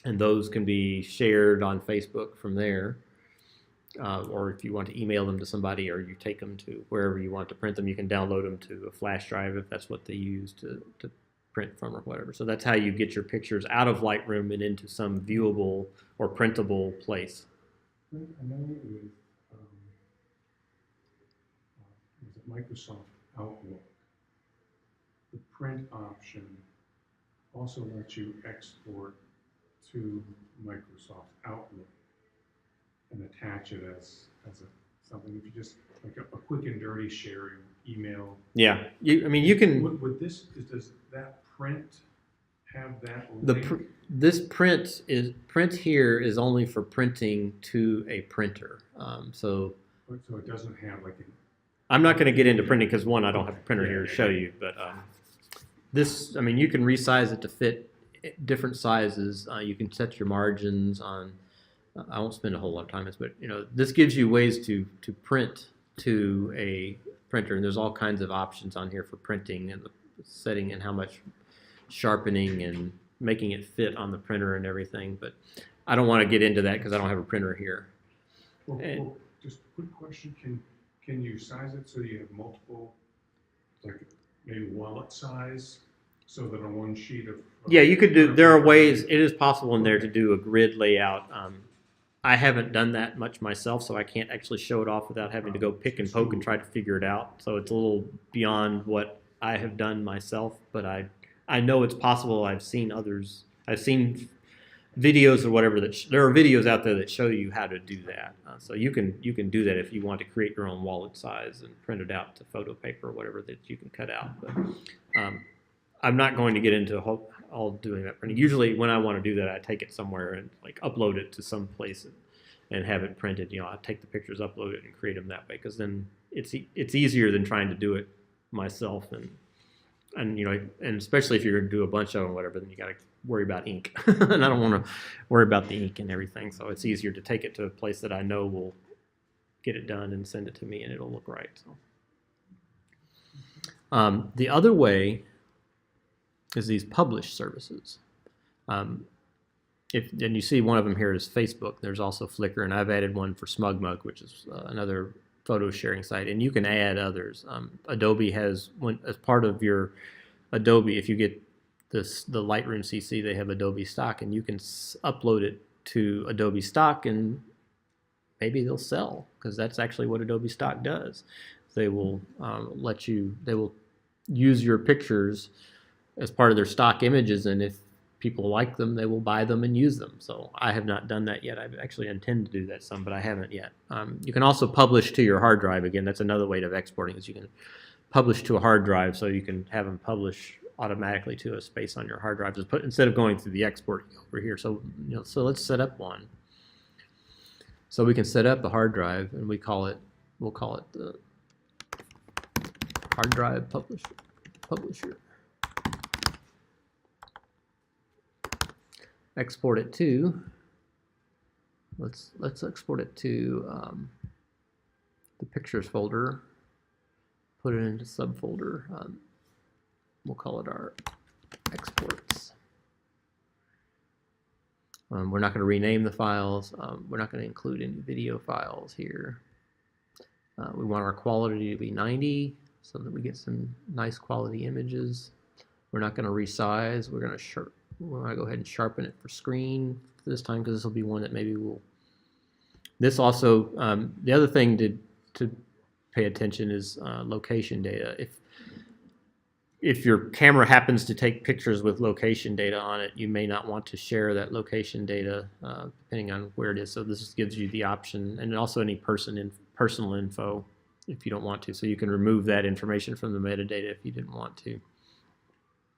And those can be shared on Facebook from there. Or if you want to email them to somebody, or you take them to wherever you want to print them, you can download them to a flash drive if that's what they use to print from or whatever. So that's how you get your pictures out of Lightroom and into some viewable or printable place. I know with was it Microsoft Outlook, the print option also lets you export to Microsoft Outlook and attach it as something. If you just like a quick and dirty sharing email. Yeah, you can. With this, does that print have that link? This print here is only for printing to a printer. So it doesn't have like I'm not going to get into printing because one, I don't have a printer here to show you. But this, you can resize it to fit different sizes. You can set your margins on. I won't spend a whole lot of time on this, but this gives you ways to print to a printer, and there's all kinds of options on here for printing and the setting and how much sharpening and making it fit on the printer and everything. But I don't want to get into that because I don't have a printer here. Well, just a quick question: Can you size it so you have multiple, like maybe wallet size? So that on one sheet of yeah, you could do. There are ways. It is possible in there to do a grid layout. I haven't done that much myself, so I can't actually show it off without having to go pick and poke and try to figure it out. So it's a little beyond what I have done myself, but I know it's possible. I've seen others. I've seen videos or whatever there are videos out there that show you how to do that. So you can do that if you want to create your own wallet size and print it out to photo paper or whatever that you can cut out. But I'm not going to get into all doing that printing. Usually when I want to do that, I take it somewhere and like upload it to some place and have it printed. I take the pictures, upload it, and create them that way, because then it's easier than trying to do it myself, and and especially if you're going to do a bunch of them or whatever, then you got to worry about ink. And I don't want to worry about the ink and everything, so it's easier to take it to a place that I know will get it done and send it to me and it'll look right. So the other way is these publish services. And you see one of them here is Facebook. There's also Flickr, and I've added one for SmugMug, which is another photo sharing site, and you can add others. Adobe has one as part of your Adobe. If you get the Lightroom CC, they have Adobe stock, and you can upload it to Adobe stock, and maybe they'll sell, because that's actually what Adobe stock does. They will they will use your pictures as part of their stock images, and if people like them, they will buy them and use them. So I have not done that yet. I actually intend to do that some, but I haven't yet. You can also publish to your hard drive. Again, that's another way of exporting, is you can publish to a hard drive, so you can have them publish automatically to a space on your hard drive. Just instead of going through the export over here. So so let's set up one. So we can set up a hard drive, and we'll call it the hard drive publisher. Export it to, let's export it to the pictures folder, put it into subfolder. We'll call it our exports. We're not going to rename the files. We're not going to include any video files here. We want our quality to be 90 so that we get some nice quality images. We're not going to resize. We're going to go ahead and sharpen it for screen this time, because this will be one that maybe we'll. This also, the other thing to pay attention is location data. If your camera happens to take pictures with location data on it, you may not want to share that location data depending on where it is. So this just gives you the option, and also any personal info if you don't want to. So you can remove that information from the metadata if you didn't want to.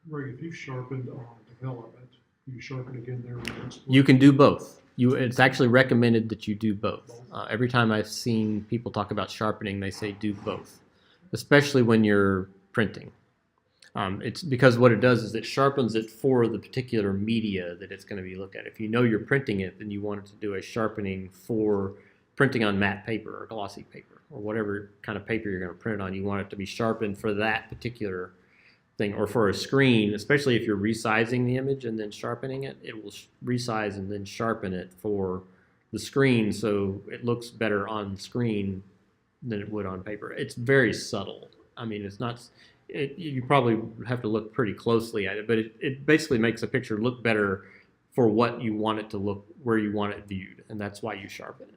Right, if you sharpened on development, you sharpen again there with export. You can do both. It's actually recommended that you do both. Every time I've seen people talk about sharpening, they say do both, especially when you're printing. It's because what it does is it sharpens it for the particular media that it's going to be looked at. If you know you're printing it, then you want it to do a sharpening for printing on matte paper or glossy paper or whatever kind of paper you're going to print on. You want it to be sharpened for that particular thing, or for a screen, especially if you're resizing the image and then sharpening it. It will resize and then sharpen it for the screen, so it looks better on screen than it would on paper. It's very subtle. I mean, it's not. You probably have to look pretty closely at it, but it basically makes a picture look better for what you want it to look, where you want it viewed, and that's why you sharpen it.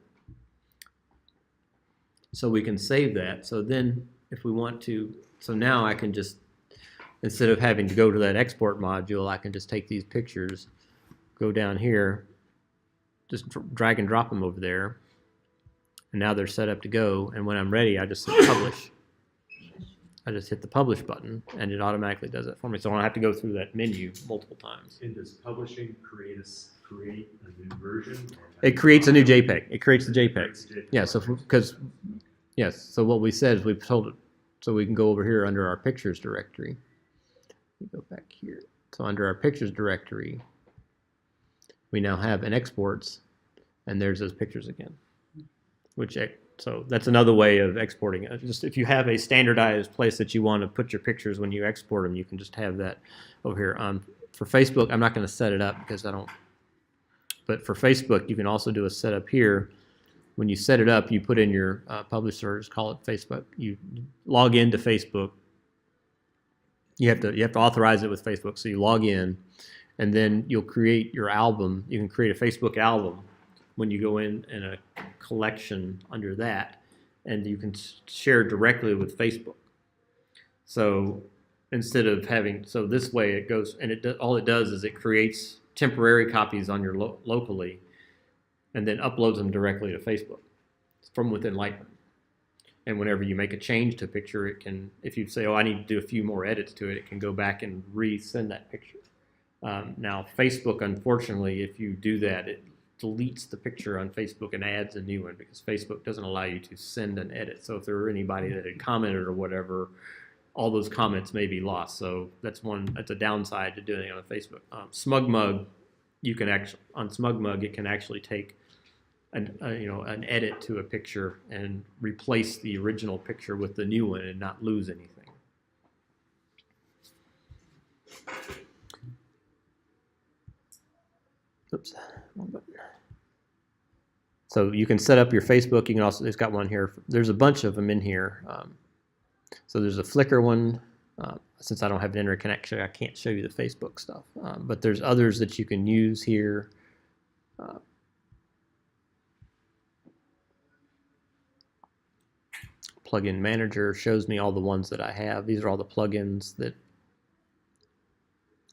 So we can save that. So then if we want to, so now I can just, instead of having to go to that export module, I can just take these pictures, go down here, just drag and drop them over there, and now they're set up to go, and when I'm ready, I just hit publish. I just hit the publish button, and it automatically does it for me, so I don't have to go through that menu multiple times. And does publishing create a new version? It creates a new JPEG. It creates the JPEG. Creates a JPEG. Yeah, so because, yes, so what we said is we've told it, so we can go over here under our pictures directory. We go back here. So under our pictures directory, we now have an exports, and there's those pictures again. So that's another way of exporting it. Just if you have a standardized place that you want to put your pictures when you export them, you can just have that over here. For Facebook, I'm not going to set it up because I don't. But for Facebook, you can also do a setup here. When you set it up, you put in your publisher, just call it Facebook. You log into Facebook. You have to authorize it with Facebook. So you log in, and then you'll create your album. You can create a Facebook album when you go in a collection under that, and you can share directly with Facebook. So instead of having, so this way it goes, and all it does is it creates temporary copies on your locally, and then uploads them directly to Facebook from within Lightroom. And whenever you make a change to a picture, it can, if you say, oh, I need to do a few more edits to it, it can go back and resend that picture. Now, Facebook, unfortunately, if you do that, it deletes the picture on Facebook and adds a new one because Facebook doesn't allow you to send an edit. So if there were anybody that had commented or whatever, all those comments may be lost. So that's a downside to doing it on Facebook. SmugMug, you can actually, on SmugMug, it can actually take an edit to a picture and replace the original picture with the new one and not lose anything. Oops, wrong button. So you can set up your Facebook. You can also, it's got one here. There's a bunch of them in here. So there's a Flickr one. Since I don't have an internet connection, I can't show you the Facebook stuff. But there's others that you can use here. Plugin Manager shows me all the ones that I have. These are all the plugins that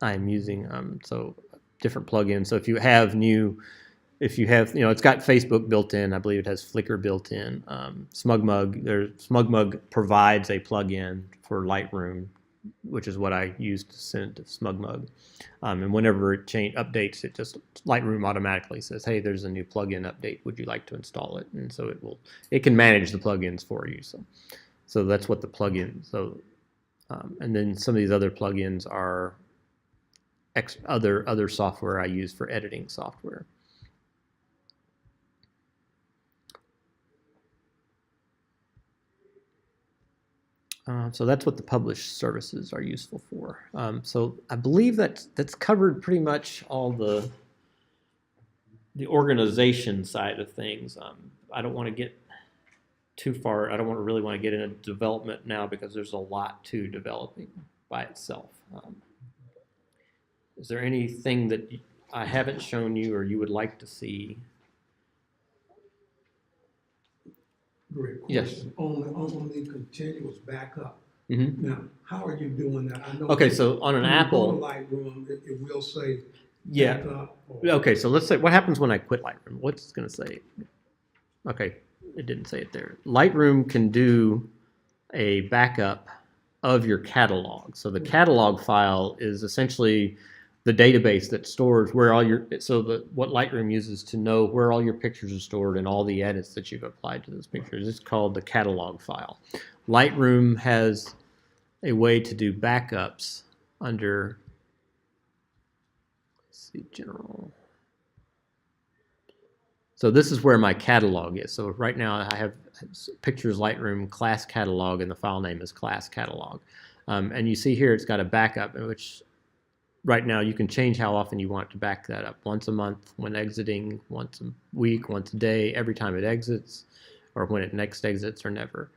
I'm using. So different plugins. So if you have, it's got Facebook built in. I believe it has Flickr built in. SmugMug provides a plugin for Lightroom, which is what I use to send to SmugMug. And whenever it updates, Lightroom automatically says, hey, there's a new plugin update. Would you like to install it? And so it can manage the plugins for you. So that's what the plugin. So and then some of these other plugins are other software I use for editing software. So that's what the published services are useful for. So I believe that's covered pretty much all the organization side of things. I don't want to get too far. I don't really want to get into development now because there's a lot to developing by itself. Is there anything that I haven't shown you or you would like to see? Great Yes. question. On the continuous backup. Mm-hmm. Now, how are you doing that? I know. Okay, so on an when you Apple, go to Lightroom, it will say yeah. backup. Okay, so let's say what happens when I quit Lightroom. What's it going to say? Okay, it didn't say it there. Lightroom can do a backup of your catalog. So the catalog file is essentially the database that stores where all your, what Lightroom uses to know where all your pictures are stored and all the edits that you've applied to those pictures. It's called the catalog file. Lightroom has a way to do backups under, let's see, general. So this is where my catalog is. So right now I have Pictures Lightroom class catalog and the file name is class catalog. And you see here it's got a backup in which right now you can change how often you want to back that up. Once a month when exiting, once a week, once a day, every time it exits, or when it next exits or never.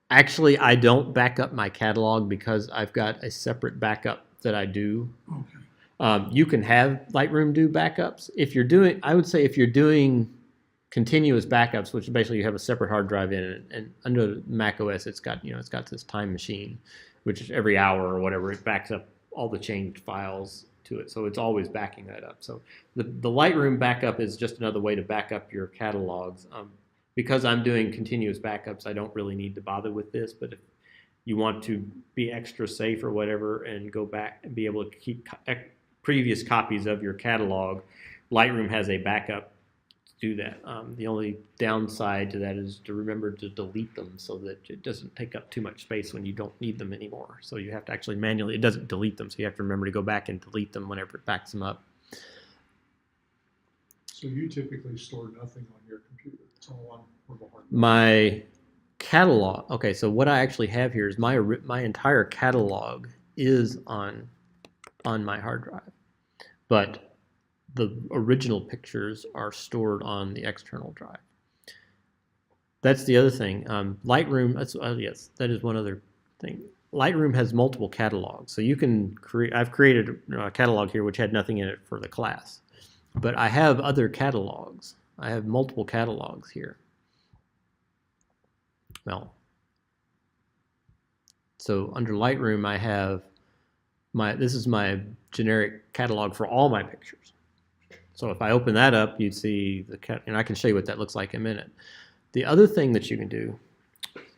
Actually, I don't back up my catalog because I've got a separate backup that I do. Okay. You can have Lightroom do backups. If you're doing, I would say if you're doing continuous backups, which basically you have a separate hard drive in it, and under Mac OS, it's got this time machine, which every hour or whatever, it backs up all the changed files to it. So it's always backing that up. So the Lightroom backup is just another way to back up your catalogs. Because I'm doing continuous backups, I don't really need to bother with this, but if you want to be extra safe or whatever and go back and be able to keep previous copies of your catalog, Lightroom has a backup to do that. The only downside to that is to remember to delete them so that it doesn't take up too much space when you don't need them anymore. So you have to actually manually, it doesn't delete them, so you have to remember to go back and delete them whenever it backs them up. So you typically store nothing on your computer. It's all on portable hard drive. My catalog, okay, so what I actually have here is my entire catalog is on my hard drive, but the original pictures are stored on the external drive. That's the other thing. Lightroom, yes, that is one other thing. Lightroom has multiple catalogs, so you can create. I've created a catalog here which had nothing in it for the class, but I have other catalogs. I have multiple catalogs here. Well, so under Lightroom, I have this is my generic catalog for all my pictures. So if I open that up, you'd see and I can show you what that looks like in a minute. The other thing that you can do,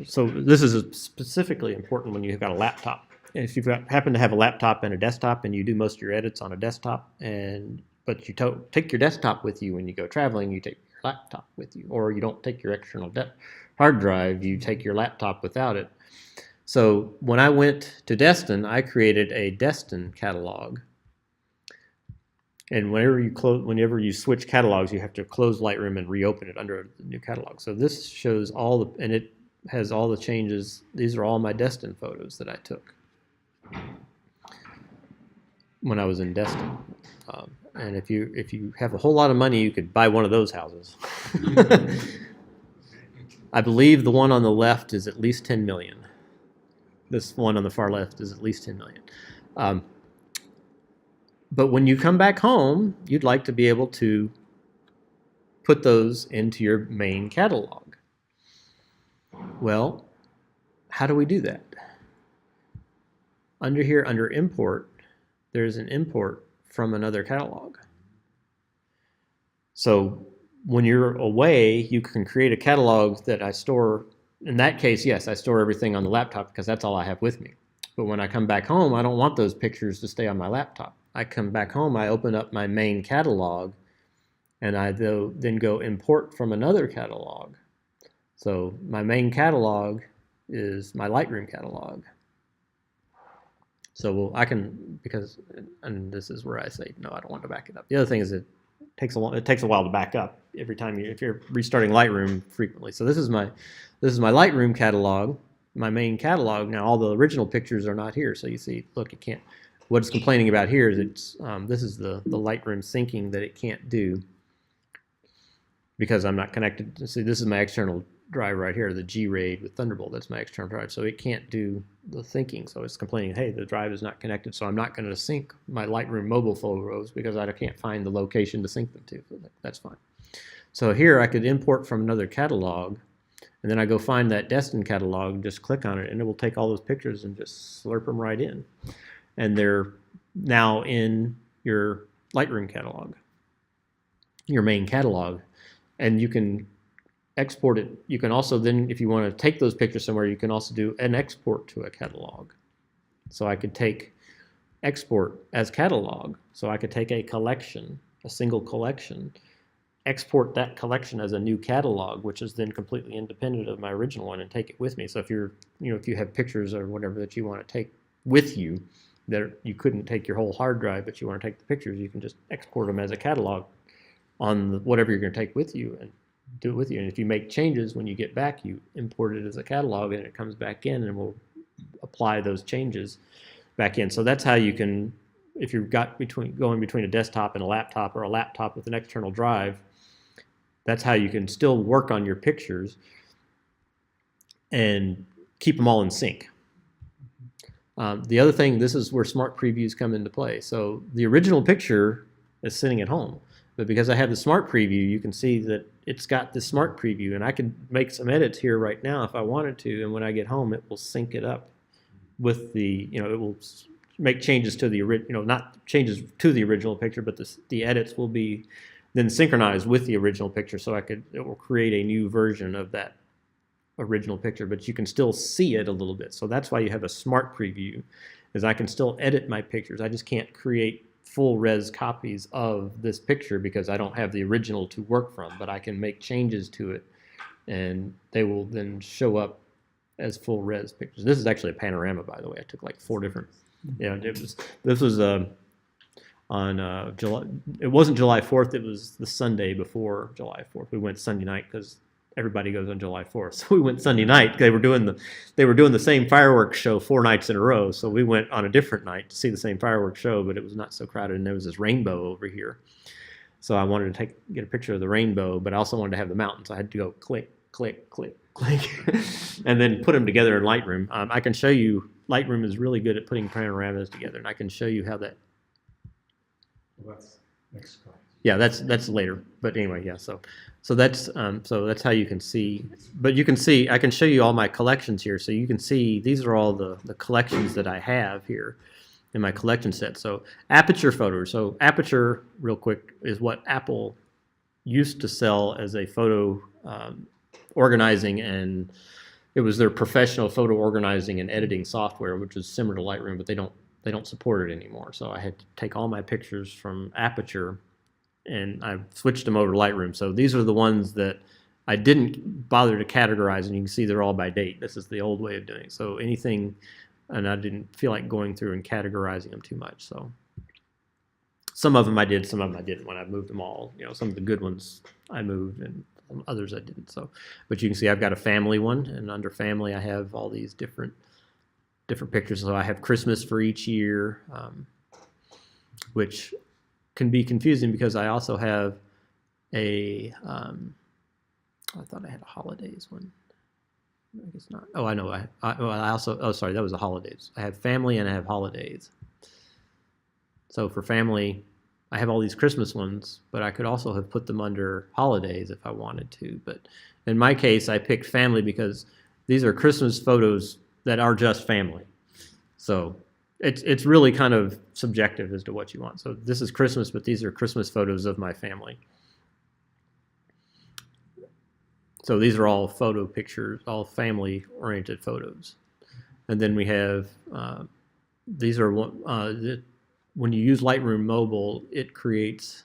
so this is specifically important when you've got a laptop. If you happen to have a laptop and a desktop and you do most of your edits on a desktop, but you take your desktop with you when you go traveling, you take your laptop with you, or you don't take your external hard drive, you take your laptop without it. So when I went to Destin, I created a Destin catalog. And whenever you switch catalogs, you have to close Lightroom and reopen it under the new catalog. So this shows and it has all the changes. These are all my Destin photos that I took when I was in Destin. And if you have a whole lot of money, you could buy one of those houses. I believe the one on the left is at least 10 million. This one on the far left is at least 10 million. But when you come back home, you'd like to be able to put those into your main catalog. Well, how do we do that? Under here, under import, there's an import from another catalog. So when you're away, you can create a catalog that I store. In that case, yes, I store everything on the laptop because that's all I have with me. But when I come back home, I don't want those pictures to stay on my laptop. I come back home, I open up my main catalog, and I then go import from another catalog. So my main catalog is my Lightroom catalog. So I can, and this is where I say, no, I don't want to back it up. The other thing is it takes a while to back up every time if you're restarting Lightroom frequently. So this is my Lightroom catalog, my main catalog. Now all the original pictures are not here. So you see, look, it can't. What it's complaining about here is this is the Lightroom syncing that it can't do because I'm not connected. See, this is my external drive right here, the G-RAID with Thunderbolt. That's my external drive. So it can't do the syncing. So it's complaining, hey, the drive is not connected. So I'm not going to sync my Lightroom mobile photos because I can't find the location to sync them to. So that's fine. So here I could import from another catalog, and then I go find that Destin catalog, just click on it, and it will take all those pictures and just slurp them right in. And they're now in your Lightroom catalog, your main catalog. And you can export it. You can also then, if you want to take those pictures somewhere, you can also do an export to a catalog. So I could take export as catalog. So I could take a collection, a single collection, export that collection as a new catalog, which is then completely independent of my original one, and take it with me. So if if you have pictures or whatever that you want to take with you, that you couldn't take your whole hard drive, but you want to take the pictures, you can just export them as a catalog on whatever you're going to take with you and do it with you. And if you make changes when you get back, you import it as a catalog and it comes back in and we'll apply those changes back in. So that's how you can, if you've got going between a desktop and a laptop or a laptop with an external drive, that's how you can still work on your pictures and keep them all in sync. The other thing, this is where smart previews come into play. So the original picture is sitting at home, but because I have the smart preview, you can see that it's got the smart preview, and I can make some edits here right now if I wanted to, and when I get home, it will sync it up with the, it will make changes to the original, not changes to the original picture, but the edits will be then synchronized with the original picture, so it will create a new version of that original picture, but you can still see it a little bit. So that's why you have a smart preview, is I can still edit my pictures. I just can't create full res copies of this picture because I don't have the original to work from, but I can make changes to it and they will then show up as full res pictures. This is actually a panorama, by the way. I took like 4 different, this was on July, it wasn't July 4th, it was the Sunday before July 4th. We went Sunday night because everybody goes on July 4th. So we went Sunday night. They were doing the same fireworks show 4 nights in a row. So we went on a different night to see the same fireworks show, but it was not so crowded, and there was this rainbow over here. So I wanted to get a picture of the rainbow, but I also wanted to have the mountains. So I had to go click, click, click, click, and then put them together in Lightroom. I can show you, Lightroom is really good at putting panoramas together, and I can show you how that. Well, that's next class. Yeah, that's later. But anyway, yeah. So that's how you can see. But you can see, I can show you all my collections here. So you can see these are all the collections that I have here. in my collection set. So aperture photos. So aperture, real quick, is what Apple used to sell as a photo organizing, and it was their professional photo organizing and editing software, which is similar to Lightroom, but they don't support it anymore. So I had to take all my pictures from Aperture and I switched them over to Lightroom. So these are the ones that I didn't bother to categorize, and you can see they're all by date. This is the old way of doing it. So anything, and I didn't feel like going through and categorizing them too much. So some of them I did, some of them I didn't when I moved them all. Some of the good ones I moved and some others I didn't. So, but you can see I've got a family one, and under family I have all these different pictures. So I have Christmas for each year, which can be confusing because I also have a, I thought I had a holidays one. I guess not. Oh, I know. I also, oh, sorry, that was the holidays. I have family and I have holidays. So for family, I have all these Christmas ones, but I could also have put them under holidays if I wanted to. But in my case, I picked family because these are Christmas photos that are just family. So it's really kind of subjective as to what you want. So this is Christmas, but these are Christmas photos of my family. So these are all photo pictures, all family-oriented photos. And then we have, these are, when you use Lightroom Mobile, it creates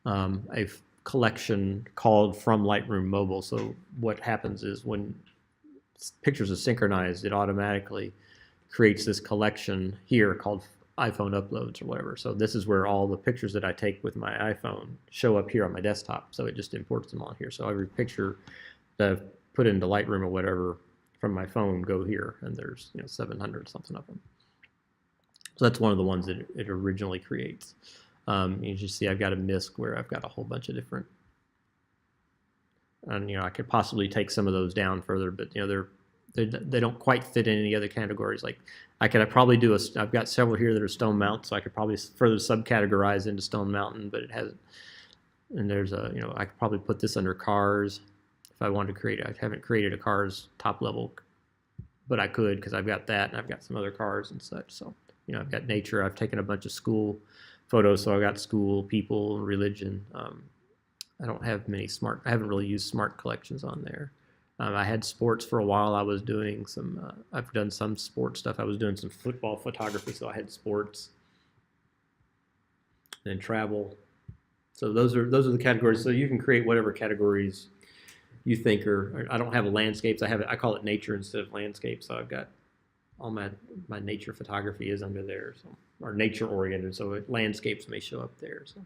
a collection called From Lightroom Mobile. So what happens is when pictures are synchronized, it automatically creates this collection here called iPhone uploads or whatever. So this is where all the pictures that I take with my iPhone show up here on my desktop. So it just imports them on here. So every picture that I've put into Lightroom or whatever from my phone go here, and there's 700 something of them. So that's one of the ones that it originally creates. You just see I've got a MISC where I've got a whole bunch of different, and I could possibly take some of those down further, but they don't quite fit in any other categories. Like I could probably do I've got several here that are Stone Mountain, so I could probably further subcategorize into Stone Mountain, but it hasn't. And there's I could probably put this under cars if I wanted to create it. I haven't created a cars top level, but I could because I've got that and I've got some other cars and such. So I've got nature. I've taken a bunch of school photos, so I got school, people, religion. I don't have many I haven't really used smart collections on there. I had sports for a while. I was doing some, I've done some sports stuff. I was doing some football photography, so I had sports. Then travel. So those are the categories. So you can create whatever categories you think are. I don't have landscapes. I call it nature instead of landscape. So I've got all my nature photography is under there, so, or nature oriented. So landscapes may show up there. So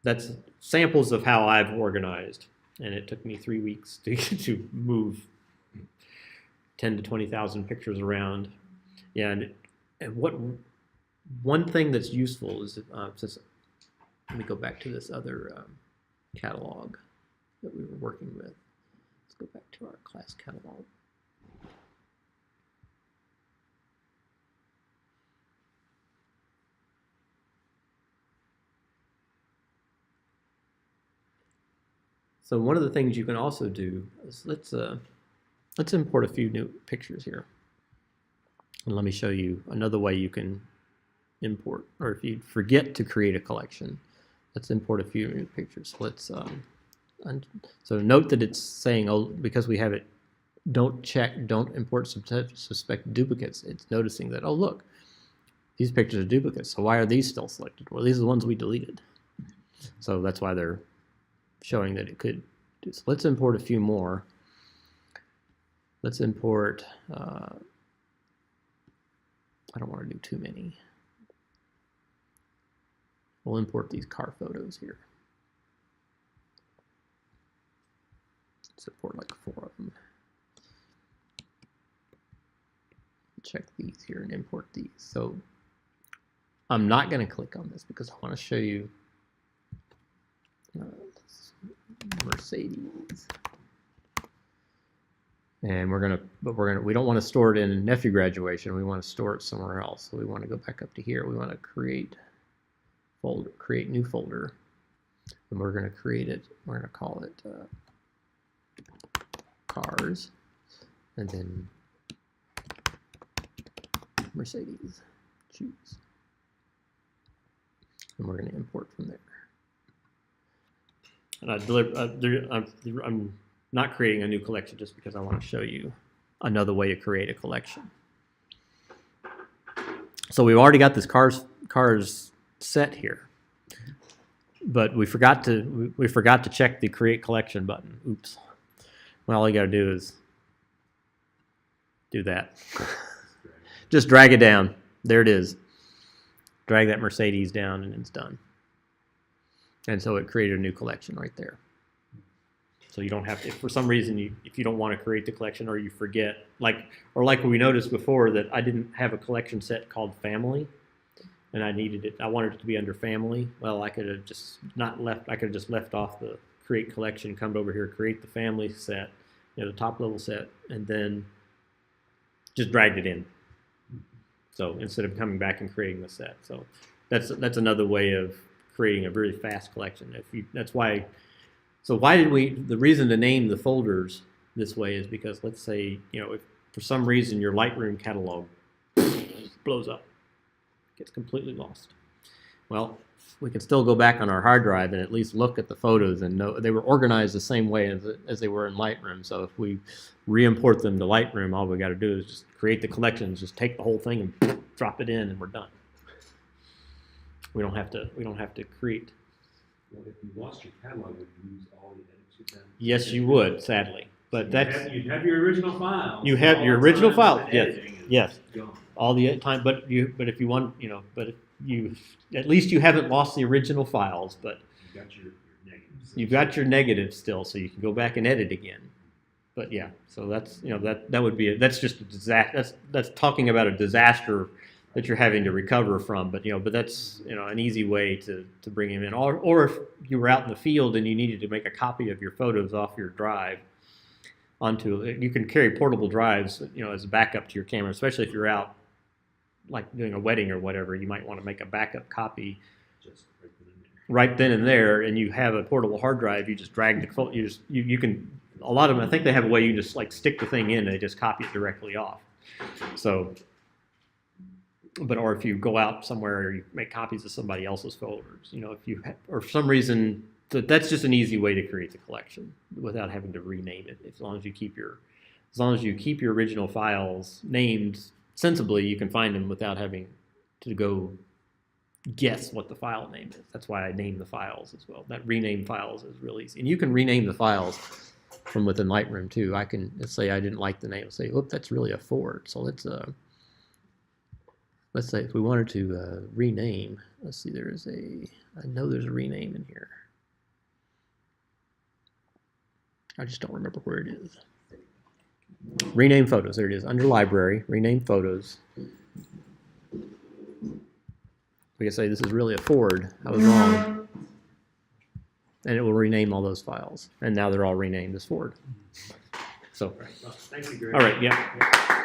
that's samples of how I've organized. And it took me 3 weeks to move 10 to 20,000 pictures around. Yeah, and what one thing that's useful is since let me go back to this other catalog that we were working with. Let's go back to our class catalog. So one of the things you can also do is let's import a few new pictures here. And let me show you another way you can import, or if you forget to create a collection, let's import a few new pictures. Let's so note that it's saying, oh, because we have it, don't import suspect duplicates. It's noticing that, oh look, these pictures are duplicates. So why are these still selected? Well, these are the ones we deleted. So that's why they're showing that it could do. So let's import a few more. Let's import, I don't want to do too many. We'll import these car photos here. Let's import like 4 of them. Check these here and import these. So I'm not going to click on this because I want to show you Mercedes. And we don't want to store it in nephew graduation. We want to store it somewhere else. So we want to go back up to here. We want to create folder, create new folder, and we're going to create it. We're going to call it cars, and then Mercedes. choose. And we're going to import from there. And I'm not creating a new collection just because I want to show you another way to create a collection. So we've already got this cars set here, but we forgot to check the create collection button. Oops. Well, all you got to do is do that. Just drag it down. There it is. Drag that Mercedes down and it's done. And so it created a new collection right there. So you don't have to, if for some reason, if you don't want to create the collection or you forget, like we noticed before that I didn't have a collection set called family and I wanted it to be under family. Well, I could have just left off the create collection, come over here, create the family set, the top level set, and then just dragged it in. So instead of coming back and creating the set. So that's another way of creating a very fast collection. The reason to name the folders this way is because let's say, if for some reason your Lightroom catalog blows up, gets completely lost. Well, we can still go back on our hard drive and at least look at the photos and know they were organized the same way as they were in Lightroom. So if we re-import them to Lightroom, all we got to do is just create the collections, just take the whole thing and drop it in, and we're done. We don't have to create. Well, if you lost your catalog, would you lose all the edits you've done? Yes, you would, sadly. But You'd have your original files. You have your original files. file. Yes. All the time, but if you want, but you at least you haven't lost the original files, but You've got your negatives. you've got your negatives still, so you can go back and edit again. But yeah, so that's that would be that's just a disaster. That's talking about a disaster that you're having to recover from. But that's an easy way to bring him in. Or if you were out in the field and you needed to make a copy of your photos off your drive onto, you can carry portable drives, as a backup to your camera, especially if you're out like doing a wedding or whatever. You might want to make a backup copy Just right then and there, and you have a portable hard drive. You just drag the you can. A lot of them, I think they have a way you just like stick the thing in and they just copy it directly off. So, or if you go out somewhere or you make copies of somebody else's folders, if you or for some reason, that's just an easy way to create the collection without having to rename it. As long as you keep your original files named sensibly, you can find them without having to go guess what the file name is. That's why I name the files as well. That rename files is really easy, and you can rename the files from within Lightroom too. I can say I didn't like the name. Say, "Oop, that's really a Ford." So let's say if we wanted to rename. Let's see. I know there's a rename in here. I just don't remember where it is. Rename photos. There it is. Under library, rename photos. We can say this is really a Ford. I was wrong. And it will rename all those files. And now they're all renamed as Ford. So, Well, thank you, Greg. all right, yeah.